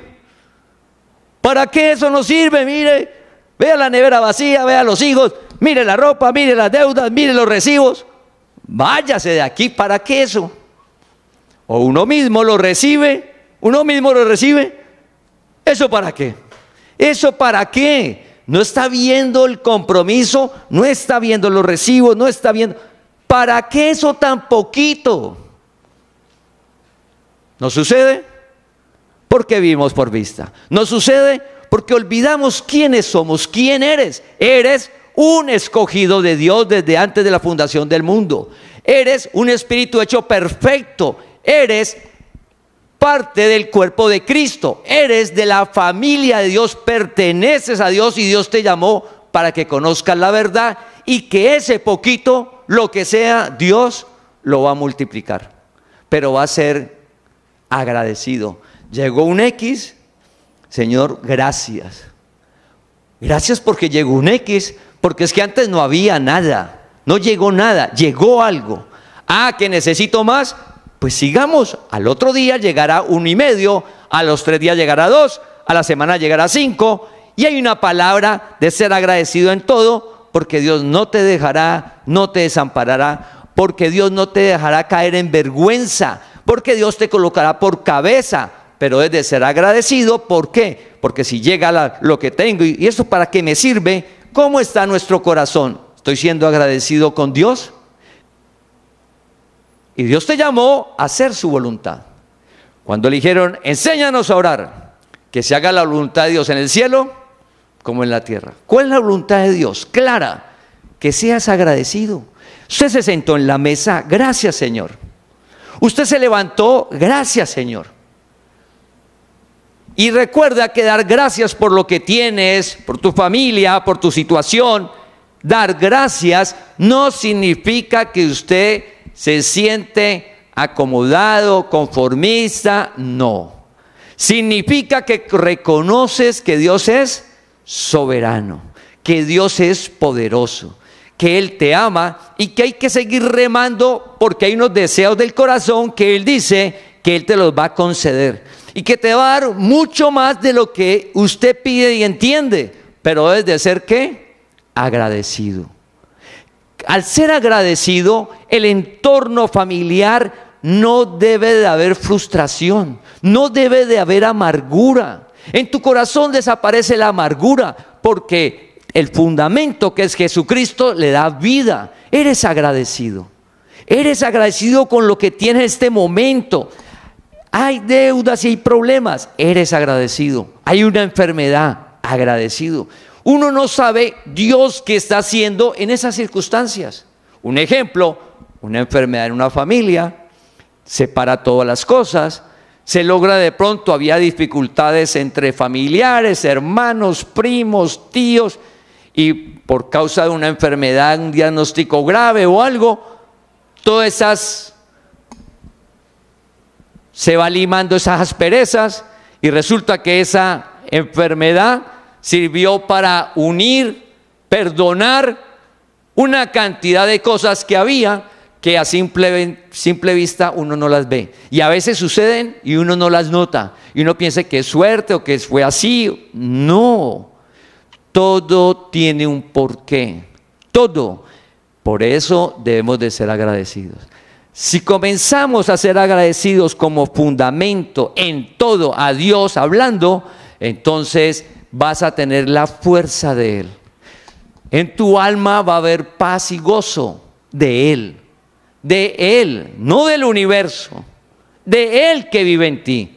¿Para qué? Eso no sirve, mire. Vea la nevera vacía, vea los hijos, mire la ropa, mire las deudas, mire los recibos. Váyase de aquí, ¿para qué eso? O uno mismo lo recibe, ¿eso para qué? ¿Eso para qué? No está viendo el compromiso, no está viendo los recibos, no está viendo. ¿Para qué eso tan poquito? ¿No sucede? Porque vivimos por vista. ¿No sucede? Porque olvidamos quiénes somos, quién eres. Eres un escogido de Dios desde antes de la fundación del mundo. Eres un espíritu hecho perfecto. Eres parte del cuerpo de Cristo. Eres de la familia de Dios. Perteneces a Dios y Dios te llamó para que conozcas la verdad y que ese poquito, lo que sea, Dios lo va a multiplicar. Pero va a ser agradecido. Llegó un X, Señor, gracias. Gracias porque llegó un X, porque es que antes no había nada, no llegó nada, llegó algo. Que necesito más, pues sigamos. Al otro día llegará 1,5, a los 3 días llegará 2, a la semana llegará 5, y hay una palabra de ser agradecido en todo, porque Dios no te dejará, no te desamparará, porque Dios no te dejará caer en vergüenza, porque Dios te colocará por cabeza. Pero es de ser agradecido. ¿Por qué? Porque si llega lo que tengo, ¿y eso para qué me sirve? ¿Cómo está nuestro corazón? ¿Estoy siendo agradecido con Dios? Y Dios te llamó a hacer su voluntad. Cuando le dijeron, enséñanos a orar, que se haga la voluntad de Dios en el cielo como en la tierra. ¿Cuál es la voluntad de Dios? Clara, que seas agradecido. Usted se sentó en la mesa, gracias Señor. Usted se levantó, gracias Señor. Y recuerda que dar gracias por lo que tienes, por tu familia, por tu situación. Dar gracias no significa que usted se siente acomodado, conformista, no. Significa que reconoces que Dios es soberano, que Dios es poderoso, que Él te ama y que hay que seguir remando porque hay unos deseos del corazón que Él dice que Él te los va a conceder y que te va a dar mucho más de lo que usted pide y entiende, pero debes de ser ¿qué? Agradecido. Al ser agradecido, el entorno familiar no debe de haber frustración, no debe de haber amargura. En tu corazón desaparece la amargura porque el fundamento que es Jesucristo le da vida. Eres agradecido con lo que tienes en este momento. Hay deudas y hay problemas, eres agradecido. Hay una enfermedad, agradecido. Uno no sabe Dios qué está haciendo en esas circunstancias. Un ejemplo, una enfermedad en una familia, separa todas las cosas, se logra de pronto, había dificultades entre familiares, hermanos, primos, tíos, y por causa de una enfermedad, un diagnóstico grave o algo, todas esas, se va limando esas asperezas y resulta que esa enfermedad sirvió para unir, perdonar una cantidad de cosas que había que a simple vista uno no las ve. Y a veces suceden y uno no las nota. Y uno piensa que es suerte o que fue así. No. Todo tiene un porqué. Todo. Por eso debemos de ser agradecidos. Si comenzamos a ser agradecidos como fundamento en todo a Dios hablando, entonces vas a tener la fuerza de Él. En tu alma va a haber paz y gozo de Él, no del universo, de Él que vive en ti.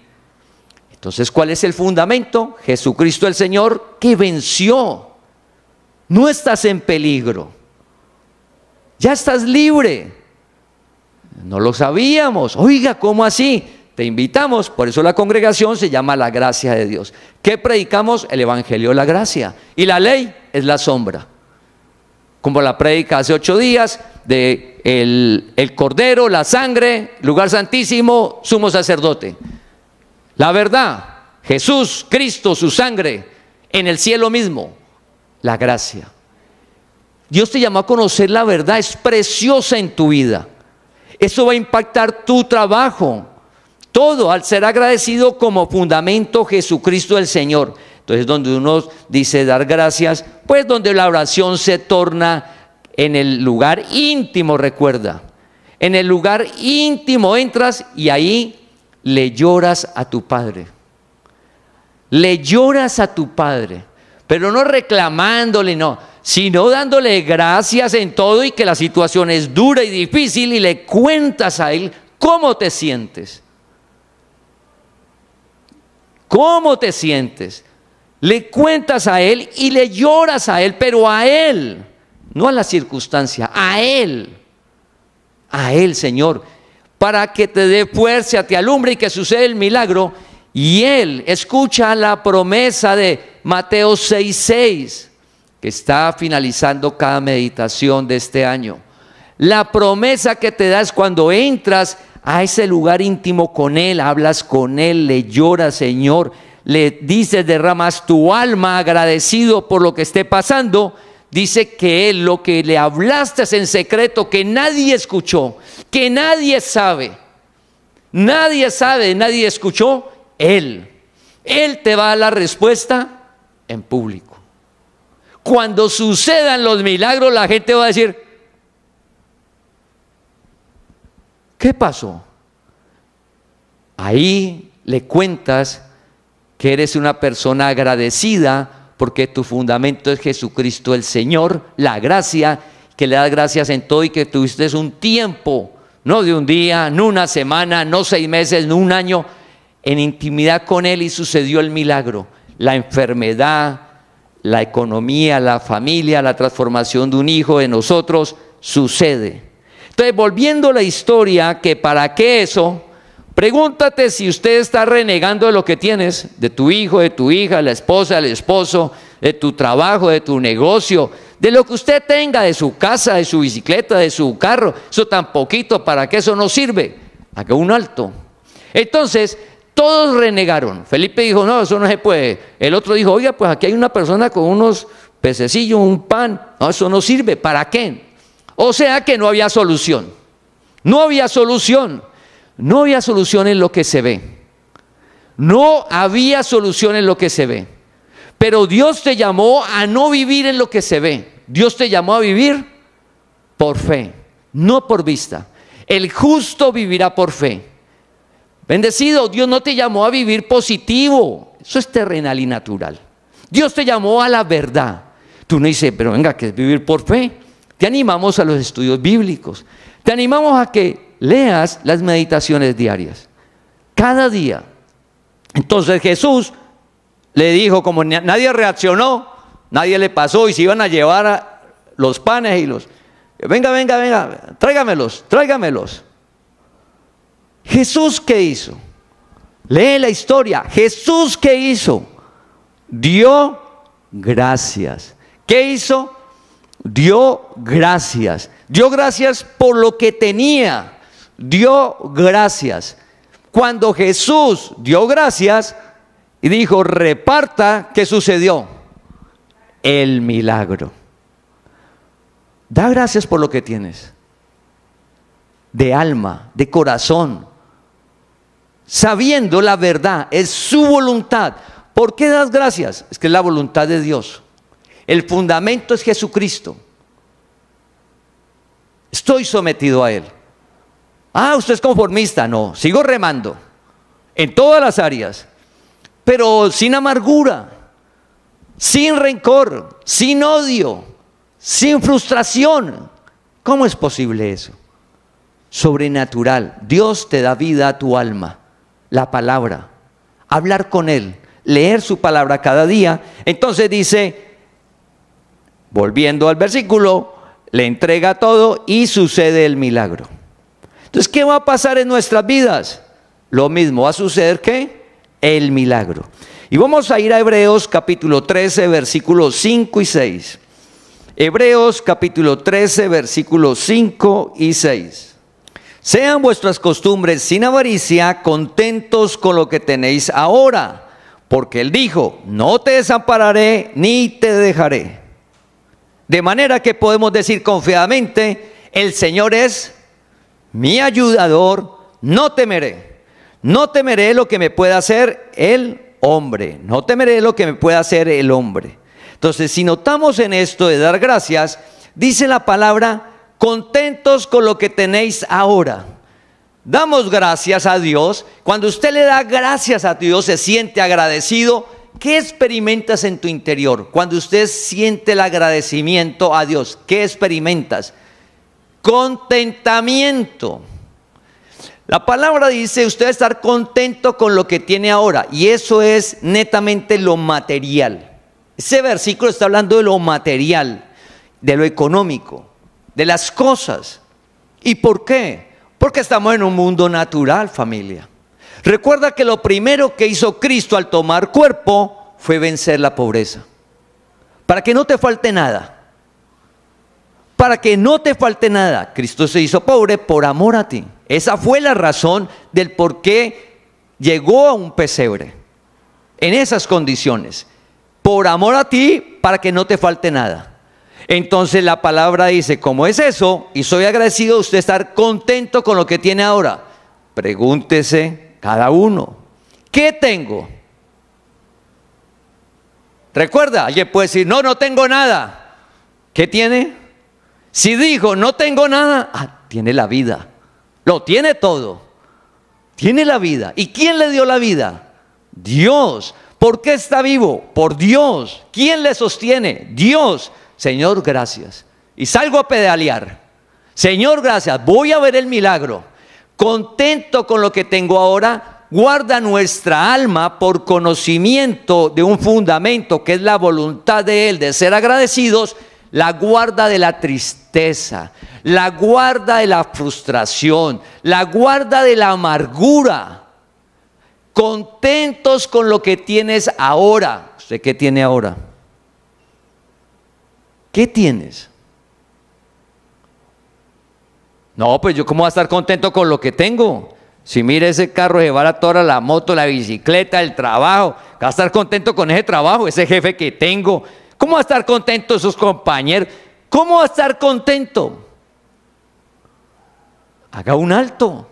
Entonces, ¿cuál es el fundamento? Jesucristo el Señor que venció. No estás en peligro, ya estás libre. No lo sabíamos. Oiga, ¿cómo así? Te invitamos, por eso la congregación se llama la gracia de Dios. ¿Qué predicamos? El evangelio de la gracia. Y la ley es la sombra. Como la prédica hace 8 días de el cordero, la sangre, lugar santísimo, sumo sacerdote. La verdad, Jesús, Cristo, su sangre, en el cielo mismo, la gracia. Dios te llamó a conocer la verdad, es preciosa en tu vida. Eso va a impactar tu trabajo. Todo al ser agradecido como fundamento Jesucristo el Señor. Entonces donde uno dice dar gracias, pues donde la oración se torna en el lugar íntimo, recuerda. En el lugar íntimo entras y ahí le lloras a tu Padre. Le lloras a tu Padre, pero no reclamándole, no, sino dándole gracias en todo y que la situación es dura y difícil y le cuentas a Él cómo te sientes. ¿Cómo te sientes? Le cuentas a Él y le lloras a Él, pero a Él, no a la circunstancia, a Él, Señor, para que te dé fuerza, te alumbre y que suceda el milagro. Y Él escucha la promesa de Mateo 6:6, que está finalizando cada meditación de este año. La promesa que te da es cuando entras a ese lugar íntimo con Él, hablas con Él, le lloras, Señor, le dices, derramas tu alma agradecido por lo que esté pasando. Dice que Él, lo que le hablaste en secreto, que nadie escuchó, que nadie sabe, nadie escuchó, Él te va a dar la respuesta en público. Cuando sucedan los milagros, la gente va a decir, ¿qué pasó? Ahí le cuentas que eres una persona agradecida porque tu fundamento es Jesucristo el Señor, la gracia, que le das gracias en todo y que tuviste un tiempo, no de un día, no una semana, no 6 meses, no un año, en intimidad con Él y sucedió el milagro. La enfermedad, la economía, la familia, la transformación de un hijo de nosotros sucede. Entonces, volviendo a la historia, que para qué eso, pregúntate si usted está renegando de lo que tienes, de tu hijo, de tu hija, de la esposa, del esposo, de tu trabajo, de tu negocio, de lo que usted tenga, de su casa, de su bicicleta, de su carro. Eso tan poquito, ¿para qué eso no sirve? Haga un alto. Entonces, Todos renegaron. Felipe dijo, no, eso no se puede. El otro dijo, oiga, pues aquí hay una persona con unos pececillos, un pan. No, eso no sirve. ¿Para qué? O sea que no había solución. No había solución. No había solución en lo que se ve. No había solución en lo que se ve. Pero Dios te llamó a no vivir en lo que se ve. Dios te llamó a vivir por fe, no por vista. El justo vivirá por fe. Bendecido, Dios no te llamó a vivir positivo. Eso es terrenal y natural. Dios te llamó a la verdad. Tú no dices, pero venga, ¿qué es vivir por fe? Te animamos a los estudios bíblicos. Te animamos a que leas las meditaciones diarias. Cada día. Entonces Jesús le dijo, como nadie reaccionó, nadie le pasó y se iban a llevar los panes y los... Venga, tráigamelos. Jesús, ¿qué hizo? Lee la historia. Jesús, ¿qué hizo? Dio gracias. ¿Qué hizo? Dio gracias. Dio gracias por lo que tenía. Dio gracias. Cuando Jesús dio gracias y dijo, reparta, ¿qué sucedió? El milagro. Da gracias por lo que tienes. De alma, de corazón. Sabiendo la verdad, es su voluntad. ¿Por qué das gracias? Es que es la voluntad de Dios. El fundamento es Jesucristo. Estoy sometido a Él. Ah, usted es conformista. No, sigo remando en todas las áreas, pero sin amargura, sin rencor, sin odio, sin frustración. ¿Cómo es posible eso? Sobrenatural. Dios te da vida a tu alma. La palabra, hablar con Él, leer su palabra cada día. Entonces dice, volviendo al versículo, le entrega todo y sucede el milagro. Entonces, ¿qué va a pasar en nuestras vidas? Lo mismo, va a suceder ¿qué? El milagro. Y vamos a ir a Hebreos capítulo 13, versículos 5 y 6. Hebreos capítulo 13, versículos 5 y 6. Sean vuestras costumbres sin avaricia, contentos con lo que tenéis ahora, porque Él dijo, no te desampararé ni te dejaré. De manera que podemos decir confiadamente, el Señor es mi ayudador, no temeré. No temeré lo que me pueda hacer el hombre. No temeré lo que me pueda hacer el hombre. Entonces, si notamos en esto de dar gracias, dice la palabra, contentos con lo que tenéis ahora. Damos gracias a Dios. Cuando usted le da gracias a Dios, se siente agradecido. ¿Qué experimentas en tu interior? Cuando usted siente el agradecimiento a Dios, ¿qué experimentas? Contentamiento. La palabra dice, usted estar contento con lo que tiene ahora. Y eso es netamente lo material. Ese versículo está hablando de lo material, de lo económico, de las cosas. ¿Y por qué? Porque estamos en un mundo natural, familia. Recuerda que lo primero que hizo Cristo al tomar cuerpo fue vencer la pobreza. Para que no te falte nada. Para que no te falte nada. Cristo se hizo pobre por amor a ti. Esa fue la razón del por qué llegó a un pesebre. En esas condiciones. Por amor a ti, para que no te falte nada. Entonces la palabra dice, ¿cómo es eso? Y soy agradecido de usted estar contento con lo que tiene ahora. Pregúntese cada uno, ¿qué tengo? Recuerda, alguien puede decir, no tengo nada. ¿Qué tiene? Si dijo, no tengo nada, tiene la vida. Lo tiene todo. Tiene la vida. ¿Y quién le dio la vida? Dios. ¿Por qué está vivo? Por Dios. ¿Quién le sostiene? Dios. Señor, gracias. Y salgo a pedalear. Señor, gracias. Voy a ver el milagro. Contento con lo que tengo ahora, guarda nuestra alma por conocimiento de un fundamento que es la voluntad de Él, de ser agradecidos, la guarda de la tristeza, la guarda de la frustración, la guarda de la amargura. Contentos con lo que tienes ahora. ¿Usted qué tiene ahora? ¿Qué tienes? No, pues yo cómo voy a estar contento con lo que tengo. Si mire ese carro, llevar a toda la moto, la bicicleta, el trabajo, va a estar contento con ese trabajo, ese jefe que tengo. ¿Cómo va a estar contento sus compañeros? ¿Cómo va a estar contento? Haga un alto.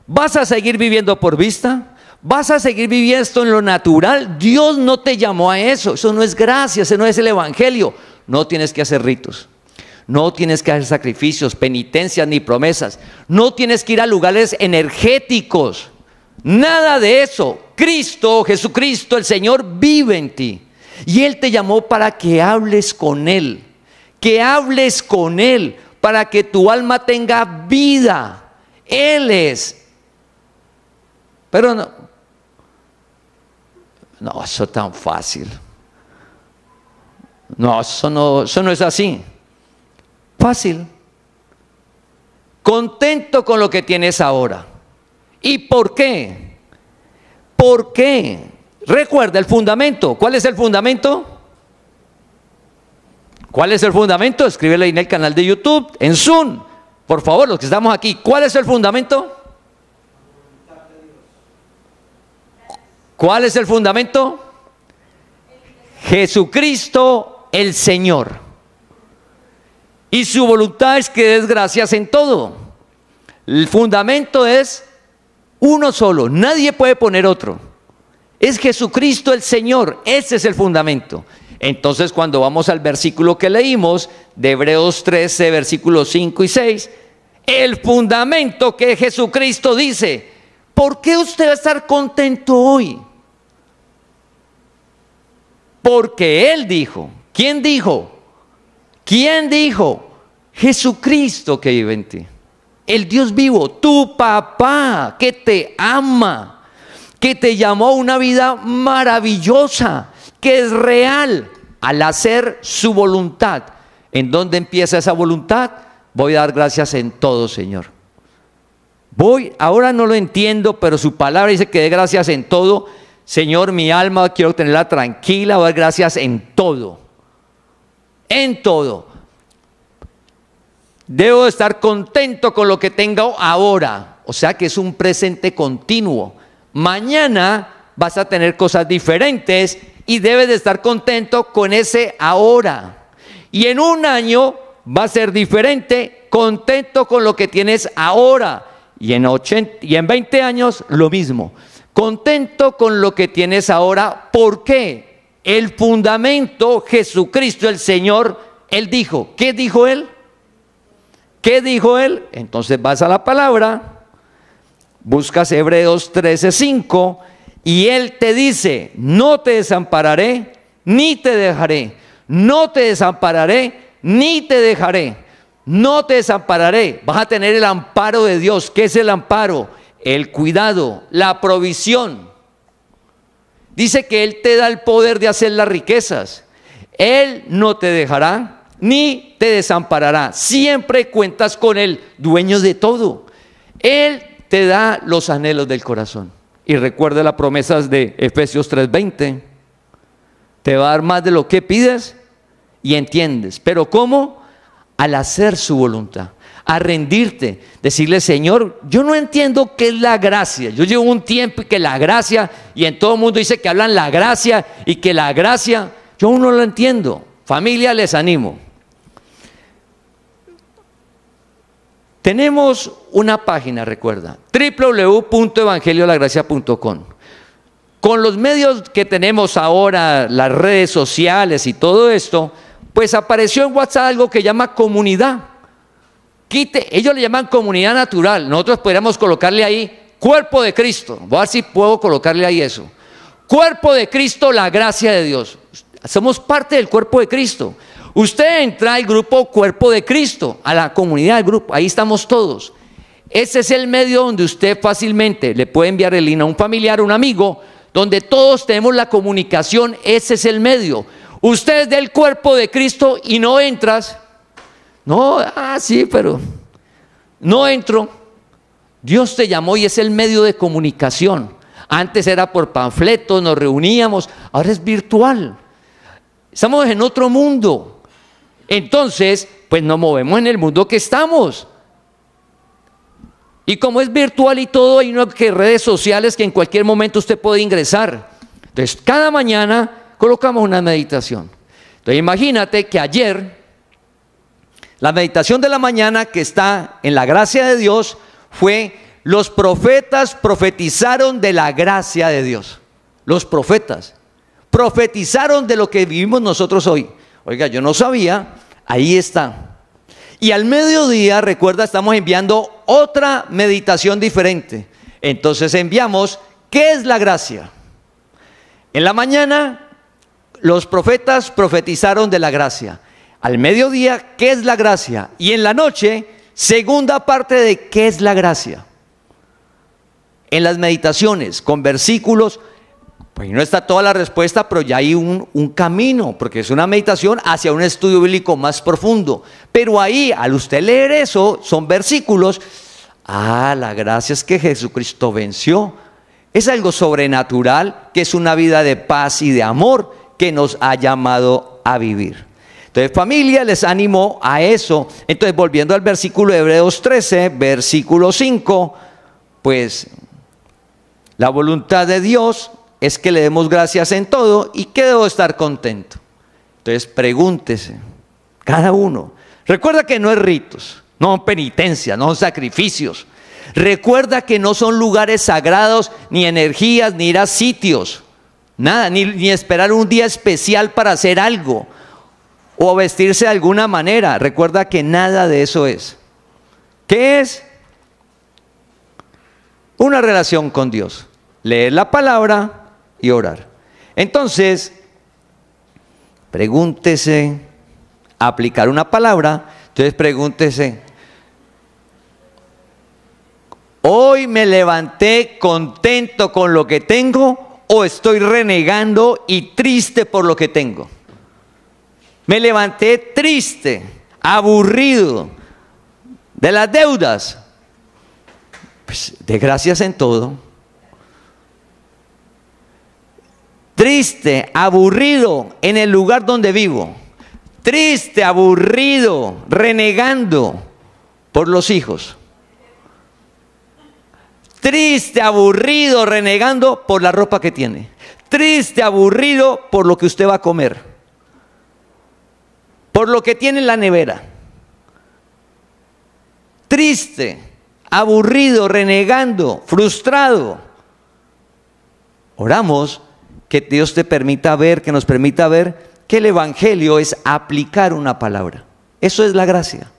¿Vas a seguir viviendo por vista? ¿Vas a seguir viviendo esto en lo natural? Dios no te llamó a eso. Eso no es gracia, ese no es el evangelio. No tienes que hacer ritos. No tienes que hacer sacrificios, penitencias ni promesas. No tienes que ir a lugares energéticos. Nada de eso. Cristo, Jesucristo, el Señor, vive en ti. Y Él te llamó para que hables con Él. Que hables con Él. Para que tu alma tenga vida. Él es. Pero no, eso es tan fácil. No, eso no es así. Fácil. Contento con lo que tienes ahora. ¿Y por qué? ¿Por qué? Recuerda el fundamento. ¿Cuál es el fundamento? ¿Cuál es el fundamento? Escríbelo ahí en el canal de YouTube, en Zoom. Por favor, los que estamos aquí, ¿cuál es el fundamento? ¿Cuál es el fundamento? Jesucristo el Señor. Y su voluntad es que des gracias en todo. El fundamento es uno solo, nadie puede poner otro. Es Jesucristo el Señor, ese es el fundamento. Entonces cuando vamos al versículo que leímos, de Hebreos 13, versículos 5 y 6, el fundamento que Jesucristo dice, ¿por qué usted va a estar contento hoy? Porque Él dijo. ¿Quién dijo? ¿Quién dijo? Jesucristo que vive en ti. El Dios vivo, tu papá que te ama, que te llamó a una vida maravillosa, que es real, al hacer su voluntad. ¿En dónde empieza esa voluntad? Voy a dar gracias en todo, Señor. Ahora no lo entiendo, pero su palabra dice que dé gracias en todo. Señor, mi alma quiero tenerla tranquila, voy a dar gracias en todo. En todo. Debo estar contento con lo que tengo ahora. O sea que es un presente continuo. Mañana vas a tener cosas diferentes y debes de estar contento con ese ahora. Y en un año va a ser diferente, contento con lo que tienes ahora. Y en 20 años lo mismo. Contento con lo que tienes ahora. ¿Por qué? El fundamento, Jesucristo el Señor, Él dijo. ¿Qué dijo Él? ¿Qué dijo Él? Entonces vas a la palabra, buscas Hebreos 13:5 y Él te dice, no te desampararé ni te dejaré. No te desampararé ni te dejaré. No te desampararé. Vas a tener el amparo de Dios. ¿Qué es el amparo? El cuidado, la provisión. Dice que Él te da el poder de hacer las riquezas. Él no te dejará ni te desamparará. Siempre cuentas con Él, dueño de todo. Él te da los anhelos del corazón. Y recuerda las promesas de Efesios 3:20. Te va a dar más de lo que pides y entiendes. ¿Pero cómo? Al hacer su voluntad. A rendirte, decirle, Señor, yo no entiendo qué es la gracia. Yo llevo un tiempo y que la gracia, y en todo el mundo dice que hablan la gracia y que la gracia, yo aún no lo entiendo. Familia, les animo. Tenemos una página, recuerda, www.evangeliolagracia.com. Con los medios que tenemos ahora, las redes sociales y todo esto, pues apareció en WhatsApp algo que llama comunidad. Ellos le llaman comunidad natural. Nosotros podríamos colocarle ahí cuerpo de Cristo. Voy a ver si puedo colocarle ahí eso. Cuerpo de Cristo, la gracia de Dios. Somos parte del cuerpo de Cristo. Usted entra al grupo Cuerpo de Cristo, a la comunidad del grupo. Ahí estamos todos. Ese es el medio donde usted fácilmente le puede enviar el link a un familiar, a un amigo, donde todos tenemos la comunicación. Ese es el medio. Usted es del cuerpo de Cristo y no entras. No, sí, pero no entro. Dios te llamó y es el medio de comunicación. Antes era por panfletos, nos reuníamos, ahora es virtual. Estamos en otro mundo. Entonces, pues nos movemos en el mundo que estamos. Y como es virtual y todo, hay unas redes sociales que en cualquier momento usted puede ingresar. Entonces, cada mañana colocamos una meditación. Entonces, imagínate que ayer, la meditación de la mañana que está en la gracia de Dios fue: los profetas profetizaron de la gracia de Dios. Los profetas profetizaron de lo que vivimos nosotros hoy. Oiga, yo no sabía, ahí está. Y al mediodía, recuerda, estamos enviando otra meditación diferente. Entonces enviamos, ¿qué es la gracia? En la mañana, los profetas profetizaron de la gracia. Al mediodía, ¿qué es la gracia? Y en la noche, segunda parte de ¿qué es la gracia? En las meditaciones, con versículos, pues no está toda la respuesta, pero ya hay un camino, porque es una meditación hacia un estudio bíblico más profundo. Pero ahí, al usted leer eso, son versículos. La gracia es que Jesucristo venció. Es algo sobrenatural, que es una vida de paz y de amor que nos ha llamado a vivir. Entonces, familia, les animo a eso. Entonces, volviendo al versículo de Hebreos 13, versículo 5, pues la voluntad de Dios es que le demos gracias en todo y que debo estar contento. Entonces pregúntese, cada uno. Recuerda que no es ritos, no son penitencias, no son sacrificios. Recuerda que no son lugares sagrados, ni energías, ni ir a sitios. Nada, ni esperar un día especial para hacer algo o vestirse de alguna manera. Recuerda que nada de eso es. ¿Qué es? Una relación con Dios. Leer la palabra y orar. Entonces, pregúntese, aplicar una palabra. Entonces pregúntese: ¿hoy me levanté contento con lo que tengo o estoy renegando y triste por lo que tengo? Me levanté triste, aburrido de las deudas. Pues de gracias en todo. Triste, aburrido en el lugar donde vivo. Triste, aburrido, renegando por los hijos. Triste, aburrido, renegando por la ropa que tiene. Triste, aburrido por lo que usted va a comer. Por lo que tiene en la nevera. Triste, aburrido, renegando, frustrado. Oramos que Dios te permita ver, que nos permita ver que el evangelio es aplicar una palabra. Eso es la gracia,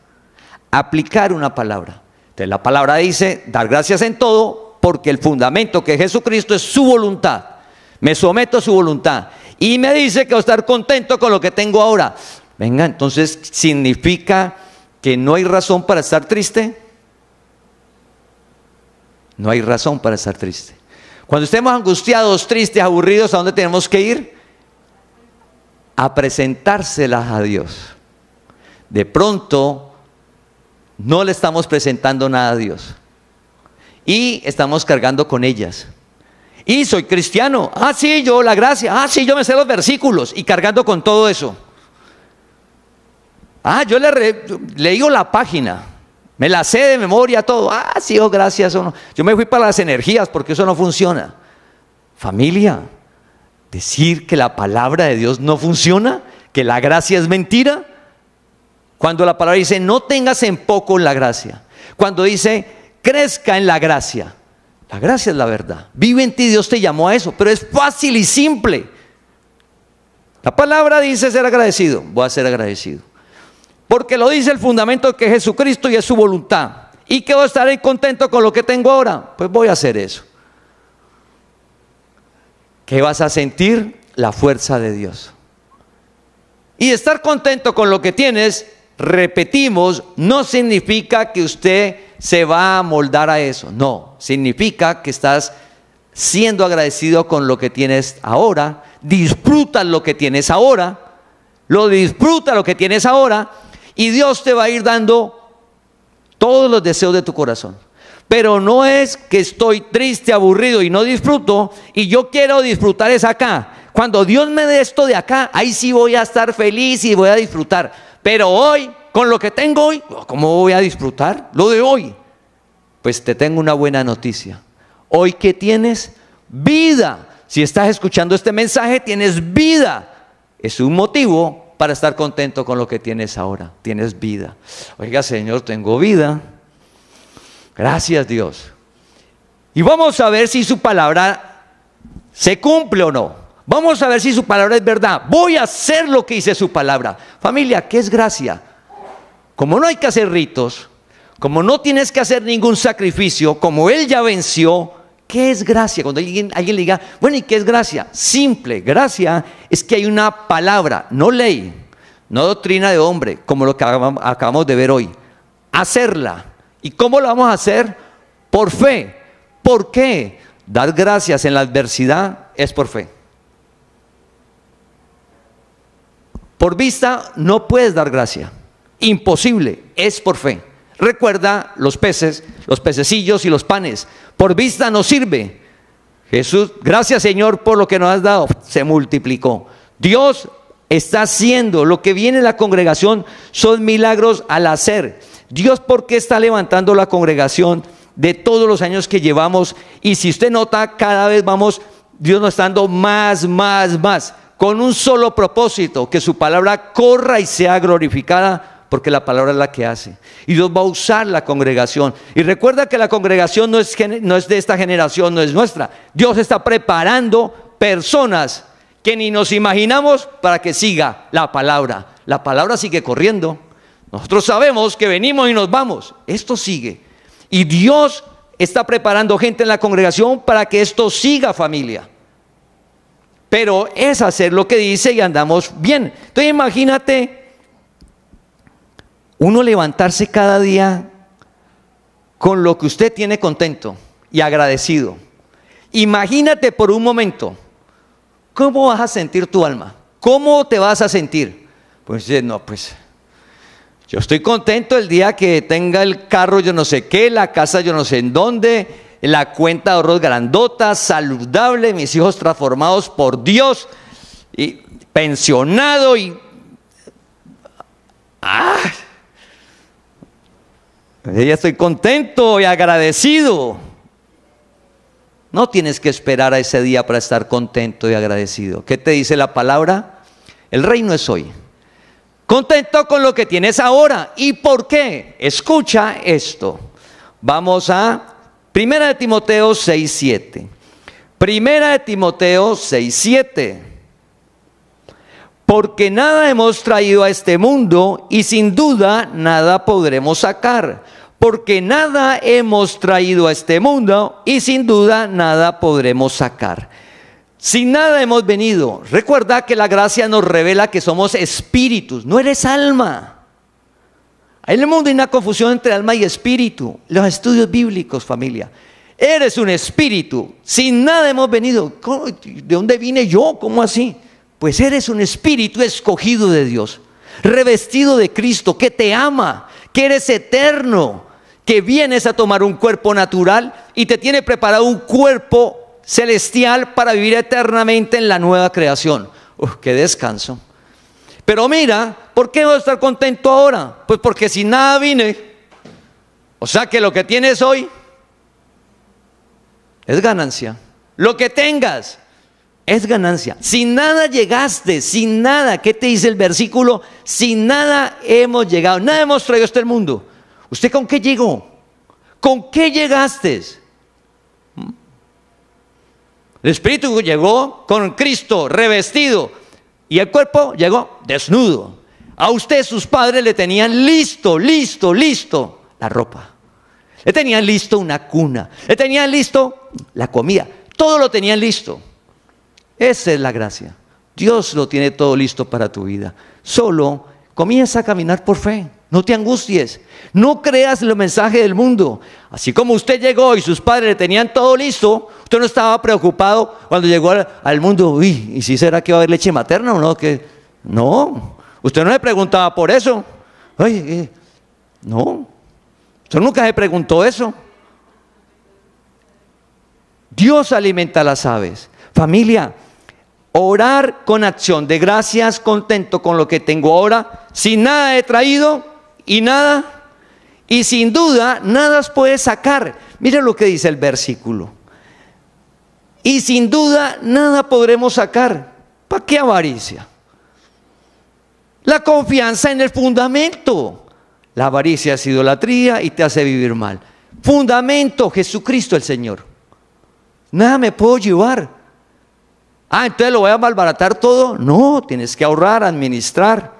aplicar una palabra. Entonces la palabra dice: dar gracias en todo, porque el fundamento que es Jesucristo es su voluntad. Me someto a su voluntad. Y me dice que voy a estar contento con lo que tengo ahora. Venga, entonces, ¿significa que no hay razón para estar triste? No hay razón para estar triste. Cuando estemos angustiados, tristes, aburridos, ¿a dónde tenemos que ir? A presentárselas a Dios. De pronto, no le estamos presentando nada a Dios. Y estamos cargando con ellas. Y soy cristiano. Sí, yo la gracia. Sí, yo me sé los versículos. Y cargando con todo eso. Yo le digo la página. Me la sé de memoria todo. Sí, gracias. O no. Yo me fui para las energías porque eso no funciona. Familia, decir que la palabra de Dios no funciona, que la gracia es mentira. Cuando la palabra dice: no tengas en poco la gracia. Cuando dice: crezca en la gracia. La gracia es la verdad. Vive en ti, Dios te llamó a eso. Pero es fácil y simple. La palabra dice ser agradecido. Voy a ser agradecido. Porque lo dice el fundamento que es Jesucristo y es su voluntad. ¿Y que voy a estar contento con lo que tengo ahora? Pues voy a hacer eso. ¿Qué vas a sentir? La fuerza de Dios. Y estar contento con lo que tienes, repetimos, no significa que usted se va a moldar a eso. No, significa que estás siendo agradecido con lo que tienes ahora. Disfruta lo que tienes ahora. Disfruta lo que tienes ahora. Y Dios te va a ir dando todos los deseos de tu corazón. Pero no es que estoy triste, aburrido y no disfruto, y yo quiero disfrutar es acá. Cuando Dios me dé esto de acá, ahí sí voy a estar feliz y voy a disfrutar. Pero hoy, con lo que tengo hoy, ¿cómo voy a disfrutar? Lo de hoy. Pues te tengo una buena noticia. Hoy que tienes vida. Si estás escuchando este mensaje, tienes vida. Es un motivo para estar contento con lo que tienes ahora. Tienes vida. Oiga, Señor, tengo vida. Gracias, Dios. Y vamos a ver si su palabra se cumple o no. Vamos a ver si su palabra es verdad. Voy a hacer lo que dice su palabra. Familia, ¿qué es gracia? Como no hay que hacer ritos, como no tienes que hacer ningún sacrificio, como Él ya venció, ¿qué es gracia? Cuando alguien le diga, bueno, ¿y qué es gracia? Simple, gracia es que hay una palabra, no ley, no doctrina de hombre, como lo que acabamos de ver hoy. Hacerla. ¿Y cómo lo vamos a hacer? Por fe. ¿Por qué? Dar gracias en la adversidad es por fe. Por vista no puedes dar gracia. Imposible, es por fe. Recuerda los peces, los pececillos y los panes. Por vista no sirve. Jesús, gracias Señor por lo que nos has dado. Se multiplicó. Dios está haciendo. Lo que viene en la congregación son milagros al hacer. Dios, ¿por qué está levantando la congregación de todos los años que llevamos? Y si usted nota, cada vez vamos, Dios nos está dando más, con un solo propósito, que su palabra corra y sea glorificada, porque la palabra es la que hace. Y Dios va a usar la congregación. Y recuerda que la congregación no es de esta generación, no es nuestra. Dios está preparando personas que ni nos imaginamos para que siga la palabra. La palabra sigue corriendo. Nosotros sabemos que venimos y nos vamos. Esto sigue. Y Dios está preparando gente en la congregación para que esto siga, familia. Pero es hacer lo que dice y andamos bien. Entonces imagínate uno levantarse cada día con lo que usted tiene contento y agradecido. Imagínate por un momento, ¿cómo vas a sentir tu alma? ¿Cómo te vas a sentir? Pues no, pues yo estoy contento el día que tenga el carro yo no sé qué, la casa yo no sé en dónde, la cuenta de ahorros grandota, saludable, mis hijos transformados por Dios, y pensionado y... ya estoy contento y agradecido. No tienes que esperar a ese día para estar contento y agradecido. ¿Qué te dice la palabra? El reino es hoy. Contento con lo que tienes ahora. ¿Y por qué? Escucha esto. Vamos a 1 de Timoteo 6:7. 1 de Timoteo 6:7. Porque nada hemos traído a este mundo y sin duda nada podremos sacar. Porque nada hemos traído a este mundo y sin duda nada podremos sacar. Sin nada hemos venido. Recuerda que la gracia nos revela que somos espíritus, no eres alma. En el mundo hay una confusión entre alma y espíritu. Los estudios bíblicos, familia. Eres un espíritu. Sin nada hemos venido. ¿De dónde vine yo? ¿Cómo así? Pues eres un espíritu escogido de Dios, revestido de Cristo, que te ama, que eres eterno, que vienes a tomar un cuerpo natural y te tiene preparado un cuerpo celestial para vivir eternamente en la nueva creación. ¡Qué descanso! Pero mira, ¿por qué no estar contento ahora? Pues porque sin nada vine. O sea que lo que tienes hoy es ganancia. Lo que tengas es ganancia. Sin nada llegaste, sin nada. ¿Qué te dice el versículo? Sin nada hemos llegado, nada hemos traído a este mundo. ¿Usted con qué llegó? ¿Con qué llegaste? El espíritu llegó con Cristo revestido y el cuerpo llegó desnudo. A usted sus padres le tenían listo la ropa. Le tenían listo una cuna. Le tenían listo la comida. Todo lo tenían listo. Esa es la gracia. Dios lo tiene todo listo para tu vida. Solo comienza a caminar por fe. No te angusties. No creas el mensaje del mundo. Así como usted llegó y sus padres le tenían todo listo, usted no estaba preocupado cuando llegó al mundo. Uy, ¿y si será que va a haber leche materna o no? No, usted no le preguntaba por eso. Ay, no, usted nunca se preguntó eso. Dios alimenta a las aves. Familia, orar con acción de gracias, contento con lo que tengo ahora, sin nada he traído y nada y sin duda nada puede sacar. Mira lo que dice el versículo. Y sin duda nada podremos sacar. ¿Para qué avaricia? La confianza en el fundamento. La avaricia es idolatría y te hace vivir mal. Fundamento, Jesucristo el Señor. Nada me puedo llevar. Entonces lo voy a malbaratar todo. No, tienes que ahorrar, administrar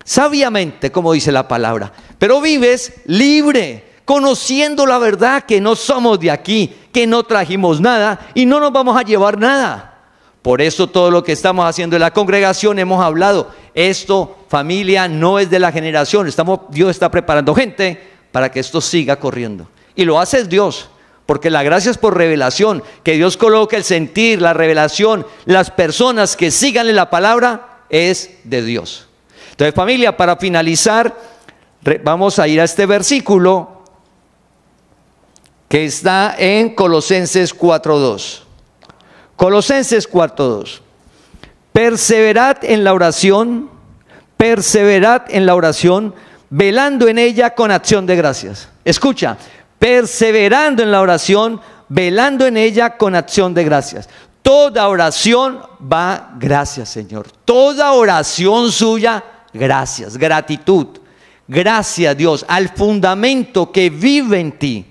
sabiamente, como dice la palabra. Pero vives libre, conociendo la verdad, que no somos de aquí, que no trajimos nada y no nos vamos a llevar nada. Por eso todo lo que estamos haciendo en la congregación hemos hablado. Esto, familia, no es de la generación. Dios está preparando gente para que esto siga corriendo. Y lo hace Dios, porque la gracia es por revelación. Que Dios coloque el sentir, la revelación, las personas que sigan en la palabra es de Dios. Entonces, familia, para finalizar, vamos a ir a este versículo que está en Colosenses 4:2. Colosenses 4:2. Perseverad en la oración, velando en ella con acción de gracias. Escucha, perseverando en la oración, velando en ella con acción de gracias. Toda oración va, gracias Señor. Toda oración suya, gracias, gratitud. Gracias Dios, al fundamento que vive en ti.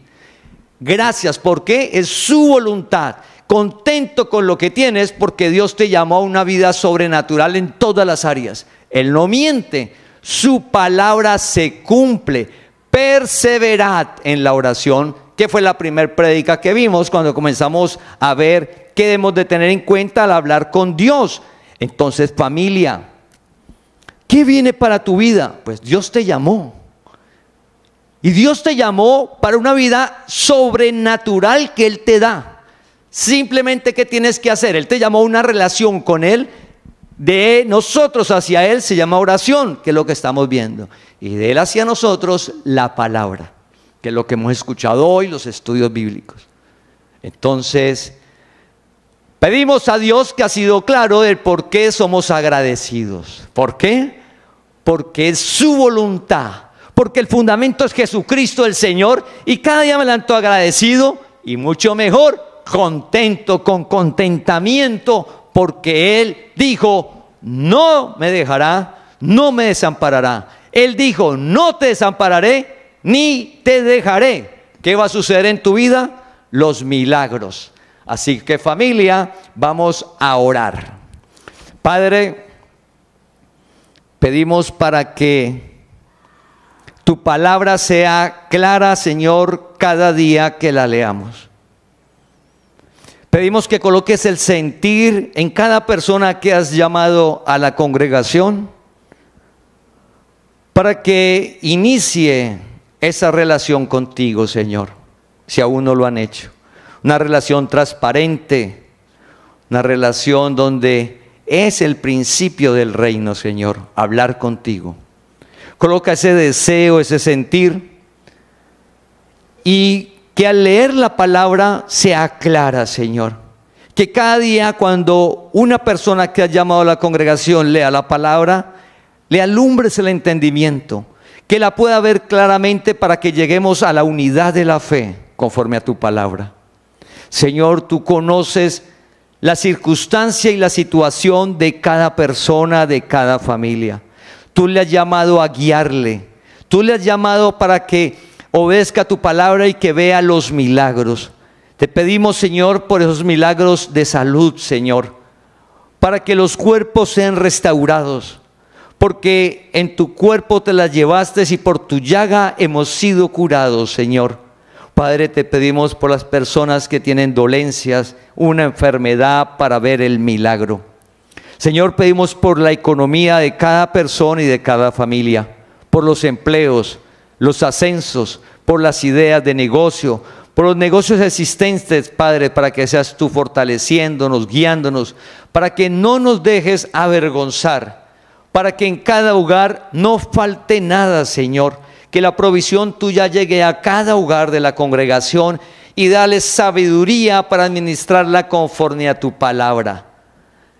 Gracias, porque es su voluntad. Contento con lo que tienes, porque Dios te llamó a una vida sobrenatural en todas las áreas. Él no miente, su palabra se cumple. Perseverad en la oración, que fue la primera prédica que vimos cuando comenzamos a ver qué debemos de tener en cuenta al hablar con Dios. Entonces, familia, ¿qué viene para tu vida? Pues Dios te llamó. Y Dios te llamó para una vida sobrenatural que Él te da. Simplemente, ¿qué tienes que hacer? Él te llamó a una relación con Él. De nosotros hacia Él se llama oración, que es lo que estamos viendo. Y de Él hacia nosotros, la palabra, que es lo que hemos escuchado hoy, los estudios bíblicos. Entonces, pedimos a Dios, que ha sido claro del por qué somos agradecidos. ¿Por qué? Porque es su voluntad. Porque el fundamento es Jesucristo el Señor. Y cada día me levanto agradecido y mucho mejor, contento, con contentamiento, porque Él dijo, no me dejará, no me desamparará. Él dijo, no te desampararé, ni te dejaré. ¿Qué va a suceder en tu vida? Los milagros. Así que, familia, vamos a orar. Padre, pedimos para que tu palabra sea clara, Señor, cada día que la leamos. Pedimos que coloques el sentir en cada persona que has llamado a la congregación, para que inicie esa relación contigo, Señor, si aún no lo han hecho. Una relación transparente, una relación donde es el principio del reino, Señor, hablar contigo. Coloca ese deseo, ese sentir, y que al leer la palabra sea clara, Señor. Que cada día cuando una persona que ha llamado a la congregación lea la palabra, le alumbres el entendimiento, que la pueda ver claramente para que lleguemos a la unidad de la fe conforme a tu palabra. Señor, tú conoces la circunstancia y la situación de cada persona, de cada familia. Tú le has llamado a guiarle, tú le has llamado para que obedezca tu palabra y que vea los milagros. Te pedimos, Señor, por esos milagros de salud, Señor, para que los cuerpos sean restaurados, porque en tu cuerpo te las llevaste y por tu llaga hemos sido curados, Señor. Padre, te pedimos por las personas que tienen dolencias, una enfermedad, para ver el milagro. Señor, pedimos por la economía de cada persona y de cada familia, por los empleos, los ascensos, por las ideas de negocio, por los negocios existentes, Padre, para que seas tú fortaleciéndonos, guiándonos, para que no nos dejes avergonzar, para que en cada hogar no falte nada, Señor, que la provisión tuya llegue a cada hogar de la congregación y dale sabiduría para administrarla conforme a tu palabra.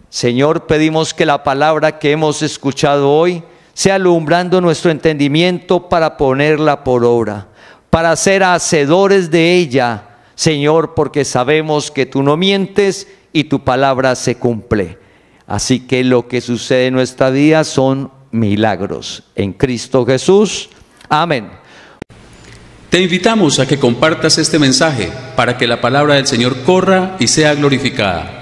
Señor, pedimos que la palabra que hemos escuchado hoy sea alumbrando nuestro entendimiento para ponerla por obra. para ser hacedores de ella, Señor, porque sabemos que tú no mientes y tu palabra se cumple. Así que lo que sucede en nuestra vida son milagros. En Cristo Jesús. Amén.
Te invitamos a que compartas este mensaje para que la palabra del Señor corra y sea glorificada.